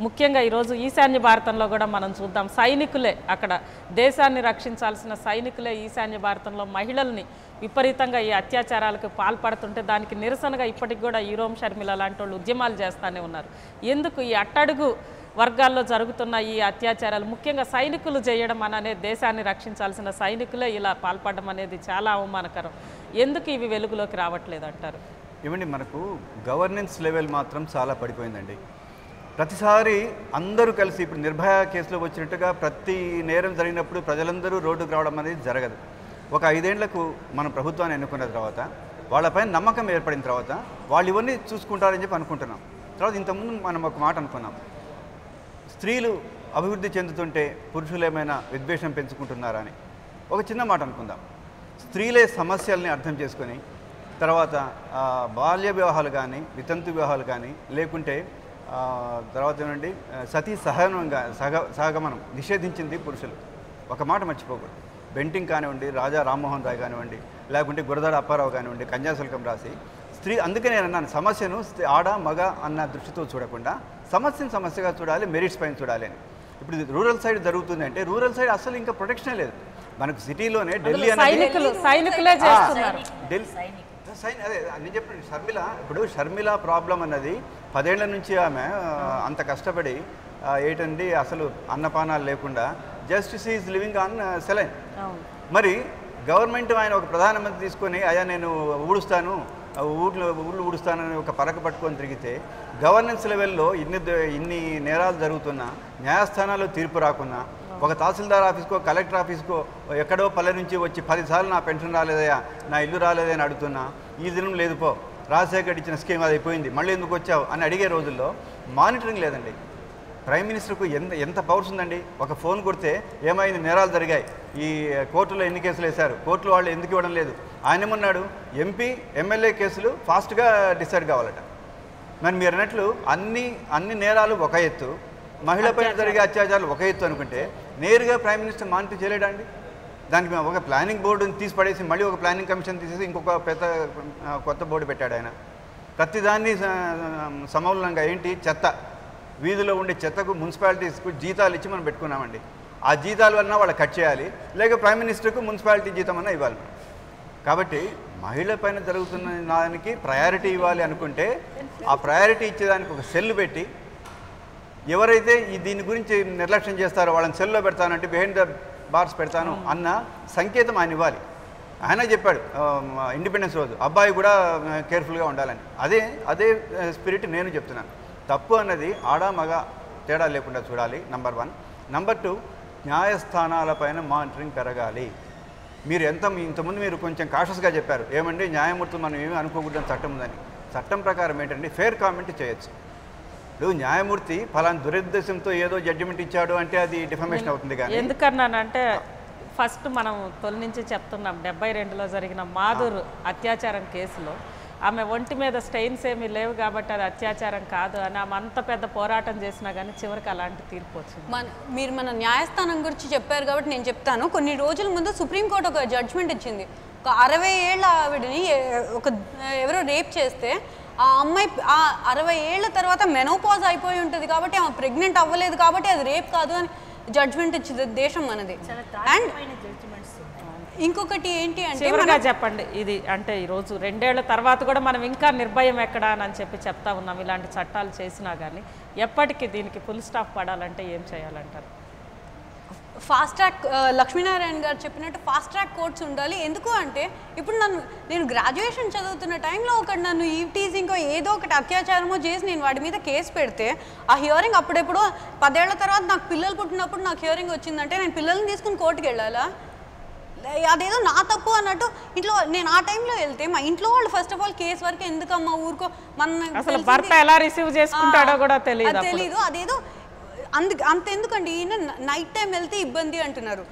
ముఖ్యంగా ఈరోజు ఈశాన్య భారతంలో కూడా మనం చూద్దాం, సైనికులే అక్కడ దేశాన్ని రక్షించాల్సిన సైనికులే ఈశాన్య భారతంలో మహిళల్ని విపరీతంగా ఈ అత్యాచారాలకు పాల్పడుతుంటే దానికి నిరసనగా ఇప్పటికి కూడా ఈరోం షర్మిల లాంటి వాళ్ళు ఉద్యమాలు చేస్తూనే ఉన్నారు. ఎందుకు ఈ అట్టడుగు వర్గాల్లో జరుగుతున్న ఈ అత్యాచారాలు ముఖ్యంగా సైనికులు చేయడం అనే దేశాన్ని రక్షించాల్సిన సైనికులే ఇలా పాల్పడడం అనేది చాలా అవమానకరం. ఎందుకు ఇవి వెలుగులోకి రావట్లేదు అంటారు? ఏమండి, మనకు గవర్నెన్స్ లెవెల్ మాత్రం చాలా పడిపోయిందండి. ప్రతిసారి అందరూ కలిసి ఇప్పుడు నిర్భయ కేసులో వచ్చినట్టుగా ప్రతి నేరం జరిగినప్పుడు ప్రజలందరూ రోడ్డుకు రావడం అనేది జరగదు. ఒక 5 ఏళ్లకు మనం ప్రభుత్వాన్ని ఎన్నుకున్న తర్వాత వాళ్ళపైన నమ్మకం ఏర్పడిన తర్వాత వాళ్ళు ఇవన్నీ చూసుకుంటారని చెప్పి అనుకుంటున్నాం. తర్వాత ఇంతకుముందు మనం ఒక మాట అనుకున్నాం, స్త్రీలు అభివృద్ధి చెందుతుంటే పురుషులు ఏమైనా విద్వేషం పెంచుకుంటున్నారా అని ఒక చిన్న మాట అనుకుందాం. స్త్రీలే సమస్యల్ని అర్థం చేసుకొని తర్వాత బాల్య వివాహాలు కానీ వితంతు వివాహాలు కానీ లేకుంటే తర్వాత ఏమండి సతీ సహగమనం నిషేధించింది పురుషులు. ఒక మాట మర్చిపోకూడదు. బెంటింగ్ కానివ్వండి, రాజా రామ్మోహన్ రాయ్ కానివ్వండి, లేకుంటే గురదాడ అప్పారావు కానివ్వండి, కన్యాశుల్కం రాసి స్త్రీ. అందుకే నేను అన్నాను సమస్యను ఆడ మగ అన్న దృష్టితో చూడకుండా సమస్యను సమస్యగా చూడాలి, మెరిట్స్ పైన చూడాలి అని. ఇప్పుడు రూరల్ సైడ్ జరుగుతుంది అంటే రూరల్ సైడ్ అసలు ఇంకా ప్రొటెక్షన్ లేదు. మనకు సిటీలోనే ఢిల్లీ అనేది అదే నేను చెప్పాను షర్మిల. ఇప్పుడు షర్మిల ప్రాబ్లం అన్నది 10 ఏళ్ల నుంచి ఆమె అంత కష్టపడి ఏంటండి అసలు అన్నపానాలు లేకుండా just she is living on saline. మరి గవర్నమెంట్ ఆయన ఒక ప్రధానమంత్రి తీసుకొని అయ్యా నేను ఊడుస్తాను ఊళ్ళు ఊడుస్తానని ఒక పరక పట్టుకొని తిరిగితే గవర్నెన్స్ లెవెల్లో ఇన్ని నేరాలు జరుగుతున్నా న్యాయస్థానాల్లో తీర్పు రాకున్నా ఒక తహసీల్దార్ ఆఫీస్కో కలెక్టర్ ఆఫీస్కో ఎక్కడో పల్లె నుంచి వచ్చి 10 సార్లు నా పెన్షన్ రాలేదయా నా ఇల్లు రాలేదని అడుగుతున్నా ఈ దినం లేదు పో రాజశేఖర్ ఇచ్చిన స్కీమ్ అది అయిపోయింది మళ్ళీ ఎందుకు వచ్చావు అని అడిగే రోజుల్లో మానిటరింగ్ లేదండి. ప్రైమ్ మినిస్టర్కు ఎంత పవర్స్ ఉందండి. ఒక ఫోన్ కొడితే ఏమైంది నేరాలు జరిగాయి ఈ కోర్టులో ఎన్ని కేసులు వేశారు కోర్టులో వాళ్ళు ఎందుకు ఇవ్వడం లేదు. ఆయన ఏమన్నాడు ఎంపీ ఎమ్మెల్యే కేసులు ఫాస్ట్గా డిసైడ్ కావాలట. మరి మీరు అన్నట్లు అన్ని నేరాలు ఒక ఎత్తు మహిళపైన జరిగే అత్యాచారాలు ఒక ఎత్తు అనుకుంటే నేరుగా ప్రైమ్ మినిస్టర్ మానిటర్ చేయలేడా అండి. దానికి ఒక ప్లానింగ్ బోర్డుని తీసి పడేసి మళ్ళీ ఒక ప్లానింగ్ కమిషన్ తీసేసి ఇంకొక కొత్త బోర్డు పెట్టాడు ఆయన. ప్రతిదాన్ని సమూలంగా ఏంటి చెత్త వీధిలో ఉండే చెత్తకు మున్సిపాలిటీస్కు జీతాలు ఇచ్చి మనం పెట్టుకున్నామండి. ఆ జీతాల వలన వాళ్ళు కట్ చేయాలి లేక ప్రైమ్ మినిస్టర్కు మున్సిపాలిటీ జీతం అన్నా ఇవ్వాలి. కాబట్టి మహిళ పైన జరుగుతున్న దానికి ప్రయారిటీ ఇవ్వాలి అనుకుంటే ఆ ప్రయారిటీ ఇచ్చేదానికి ఒక సెల్ పెట్టి ఎవరైతే దీని గురించి నిర్లక్ష్యం చేస్తారో వాళ్ళని సెల్లో పెడతానంటే బిహైండ్ ద బార్స్ పెడతాను అన్న సంకేతం ఆయన ఇవ్వాలి. ఆయన చెప్పాడు ఇండిపెండెన్స్ రోజు అబ్బాయి కూడా కేర్ఫుల్గా ఉండాలని. అదే స్పిరిట్ నేను చెప్తున్నాను. తప్పు అన్నది ఆడ మగ తేడా లేకుండా చూడాలి నంబర్ 1. నంబర్ 2 న్యాయస్థానాలపైన మానిటరింగ్ పెరగాలి. మీరు ఇంతకుముందు మీరు కొంచెం కాషస్గా చెప్పారు ఏమండి న్యాయమూర్తులు మనం ఏమీ అనుకోకూడదని చట్టం ఉందని. చట్టం ప్రకారం ఏంటంటే ఫేర్ కామెంట్ చేయొచ్చు. ఇప్పుడు న్యాయమూర్తి ఫలానా దురుద్దేశంతో ఏదో జడ్జిమెంట్ ఇచ్చాడు అంటే అది డిఫమేషన్ అవుతుంది. కానీ ఎందుకన్నానంటే ఫస్ట్ మనం తొలి నుంచి చెప్తున్నాం 72లో జరిగిన మాధుర్ అత్యాచారం కేసులో ఆమె ఒంటి మీద స్టెయిన్స్ ఏమీ లేవు కాబట్టి అది అత్యాచారం కాదు అని ఆమె అంత పెద్ద పోరాటం చేసినా కానీ చివరికి అలాంటి తీర్పు వచ్చింది. మీరు మన న్యాయస్థానం గురించి చెప్పారు కాబట్టి నేను చెప్తాను. కొన్ని రోజుల ముందు సుప్రీంకోర్టు ఒక జడ్జ్మెంట్ ఇచ్చింది. ఒక 60 ఏళ్ళ ఆవిడని ఎవరో రేప్ చేస్తే ఆ అమ్మాయి 60 ఏళ్ళ తర్వాత మెనోపాజ్ అయిపోయి ఉంటుంది కాబట్టి ఆమె ప్రెగ్నెంట్ అవ్వలేదు కాబట్టి అది రేప్ కాదు అని జడ్జ్మెంట్ ఇచ్చింది దేశం మనది. అండ్ ఇంకొకటి ఏంటి అంటే చివరిగా చెప్పండి ఇది అంటే ఈరోజు 2 ఏళ్ల తర్వాత కూడా మనం ఇంకా నిర్భయం ఎక్కడా అని చెప్పి చెప్తా ఉన్నాం. ఇలాంటి చట్టాలు చేసినా కానీ ఎప్పటికీ దీనికి ఫుల్ స్టాప్ పడాలంటే ఏం చేయాలంటారు? ఫాస్ట్ ట్రాక్ లక్ష్మీనారాయణ గారు చెప్పినట్టు ఫాస్ట్ ట్రాక్ కోర్ట్స్ ఉండాలి. ఎందుకు అంటే ఇప్పుడు నేను గ్రాడ్యుయేషన్ చదువుతున్న టైంలో ఒకటి నన్ను ఈటీజింగ్ ఏదో ఒకటి అత్యాచారమో చేసి నేను వాడి మీద కేసు పెడితే ఆ హియరింగ్ అప్పుడెప్పుడో 10 ఏళ్ల తర్వాత నాకు పిల్లలు పుట్టినప్పుడు నాకు హియరింగ్ వచ్చిందంటే నేను పిల్లల్ని తీసుకుని కోర్టుకి వెళ్ళాలా? అదేదో నా తప్పు అన్నట్టు ఇంట్లో నేను ఆ టైంలో వెళ్తే మా ఇంట్లో వాళ్ళు ఫస్ట్ ఆఫ్ ఆల్ కేసు వరకు ఎందుకమ్మా ఊరుకో అసలు భర్త ఎలా రిసీవ్ చేసుకుంటాడో కూడా తెలీదు. అదేదో అంతెందుకండి ఈయన నైట్ టైం వెళ్తే ఇబ్బంది అంటున్నారు.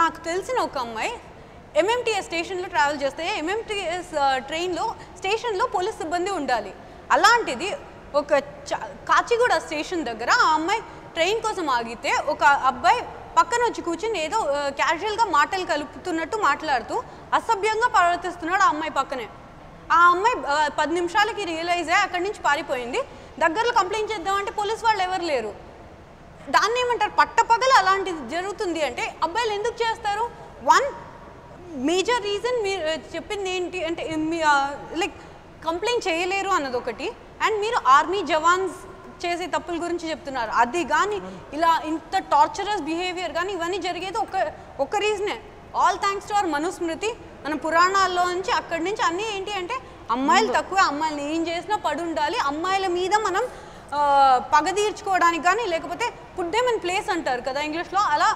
నాకు తెలిసిన ఒక అమ్మాయి ఎంఎంటీఎస్ స్టేషన్లో ట్రావెల్ చేస్తే ఎంఎంటీఎస్ ట్రైన్లో స్టేషన్లో పోలీస్ సిబ్బంది ఉండాలి. అలాంటిది ఒక కాచిగూడ స్టేషన్ దగ్గర ఆ అమ్మాయి ట్రైన్ కోసం ఆగితే ఒక అబ్బాయి పక్కన వచ్చి కూర్చుని ఏదో క్యాజువల్గా మాటలు కలుపుతున్నట్టు మాట్లాడుతూ అసభ్యంగా ప్రవర్తిస్తున్నాడు ఆ అమ్మాయి పక్కనే. ఆ అమ్మాయి 10 నిమిషాలకి రియలైజ్ అయ్యి అక్కడి నుంచి పారిపోయింది. దగ్గరలో కంప్లైంట్ చేద్దామంటే పోలీస్ వాళ్ళు ఎవరు లేరు. దాన్ని ఏమంటారు పట్టపగలు అలాంటిది జరుగుతుంది అంటే అబ్బాయిలు ఎందుకు చేస్తారు? 1 మేజర్ రీజన్ మీరు చెప్పింది ఏంటి అంటే లైక్ కంప్లైంట్ చేయలేరు అన్నది ఒకటి. అండ్ మీరు ఆర్మీ జవాన్స్ చేసే తప్పుల గురించి చెప్తున్నారు. అది కానీ ఇలా ఇంత టార్చరస్ బిహేవియర్ కానీ ఇవన్నీ జరిగేది ఒక రీజనే. All thanks to our Manusmriti. మన పురాణాల్లో నుంచి అక్కడి నుంచి అన్నీ ఏంటి అంటే అమ్మాయిలు తక్కువ, అమ్మాయిలు ఏం చేసినా పడి ఉండాలి, అమ్మాయిల మీద మనం పగ తీర్చుకోవడానికి కానీ లేకపోతే పుట్ దెమ్ ఇన్ ప్లేస్ అంటారు కదా ఇంగ్లీష్లో, అలా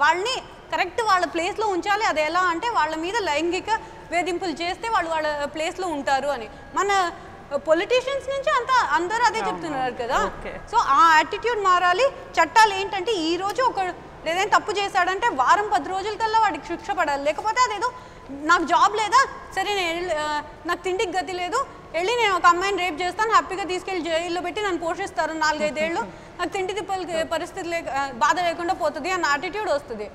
వాళ్ళని కరెక్ట్ వాళ్ళ ప్లేస్లో ఉంచాలి. అది ఎలా అంటే వాళ్ళ మీద లైంగిక వేధింపులు చేస్తే వాళ్ళు వాళ్ళ ప్లేస్లో ఉంటారు అని. మన పొలిటీషియన్స్ నుంచి అంతా అందరూ అదే చెప్తున్నారు కదా. సో ఆ యాటిట్యూడ్ మారాలి. చట్టాలు ఏంటంటే ఈ రోజు ఒక ఏదైనా తప్పు చేశాడంటే వారం 10 రోజుల కల్లా వాడికి శిక్ష పడాలి. లేకపోతే అదేదో నాకు జాబ్ లేదా, సరే నేను నాకు తిండికి గతి లేదు, వెళ్ళి నేను ఒక అమ్మాయిని రేప్ చేస్తాను, హ్యాపీగా తీసుకెళ్ళి జైల్లో పెట్టి నన్ను పోషిస్తారు 4-5 ఏళ్ళు, నాకు తిండి తిప్పలకి పరిస్థితి బాధ లేకుండా పోతుంది అన్న యాటిట్యూడ్ వస్తుంది.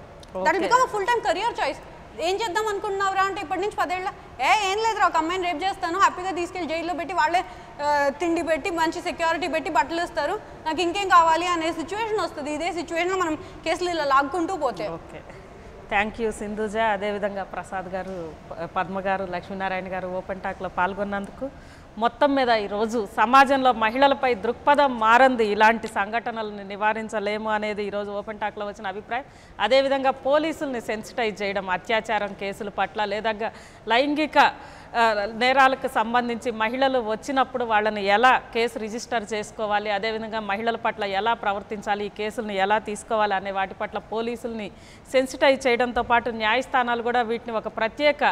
That become a full time career choice. ఏం చేద్దాం అనుకుంటున్నావురా అంటే ఇప్పటి నుంచి 10 ఏళ్ళ ఏం లేదురా, ఒక అమ్మాయిని రేప్ చేస్తాను, హ్యాపీగా తీసుకెళ్ళి జైల్లో పెట్టి వాళ్ళే తిండి పెట్టి మంచి సెక్యూరిటీ పెట్టి బట్టలు ఇస్తారు, నాకు ఇంకేం కావాలి అనే సిచ్యువేషన్ వస్తుంది. ఇదే సిచ్యువేషన్లో మనం కేసులు ఇలా లాక్కుంటూ పోతే. Okay, thank you Sindhuja. అదేవిధంగా ప్రసాద్ గారు, పద్మ గారు, లక్ష్మీనారాయణ గారు ఓపెన్ టాక్లో పాల్గొన్నందుకు. మొత్తం మీద ఈరోజు సమాజంలో మహిళలపై దృక్పథం మారంది, ఇలాంటి సంఘటనలను నివారించలేము అనేది ఈరోజు ఓపెన్ టాక్లో వచ్చిన అభిప్రాయం. అదేవిధంగా పోలీసుల్ని సెన్సిటైజ్ చేయడం, అత్యాచారం కేసుల పట్ల లేదా లైంగిక నేరాలకు సంబంధించి మహిళలు వచ్చినప్పుడు వాళ్ళని ఎలా కేసు రిజిస్టర్ చేసుకోవాలి, అదేవిధంగా మహిళల పట్ల ఎలా ప్రవర్తించాలి, ఈ కేసులను ఎలా తీసుకోవాలి అనే వాటి పట్ల పోలీసుల్ని సెన్సిటైజ్ చేయడంతో పాటు న్యాయస్థానాలు కూడా వీటిని ఒక ప్రత్యేక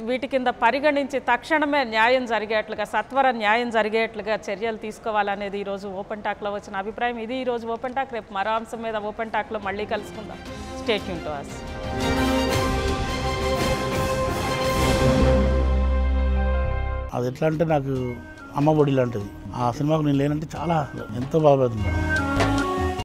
వీటి కింద పరిగణించి తక్షణమే న్యాయం జరిగేట్లుగా, సత్వర న్యాయం జరిగేట్లుగా చర్యలు తీసుకోవాలనేది ఈరోజు ఓపెన్ టాక్లో వచ్చిన అభిప్రాయం. ఇది ఈరోజు ఓపెన్ టాక్. రేపు మరో అంశం మీద ఓపెన్ టాక్లో మళ్ళీ కలుసుకుందాం. Stay tune to us. అది ఎట్లా అంటే నాకు అమ్మ ఒడి లాంటిది. ఆ సినిమాకు నేను లేనంటే చాలా ఎంతో బాగుంది మేడం.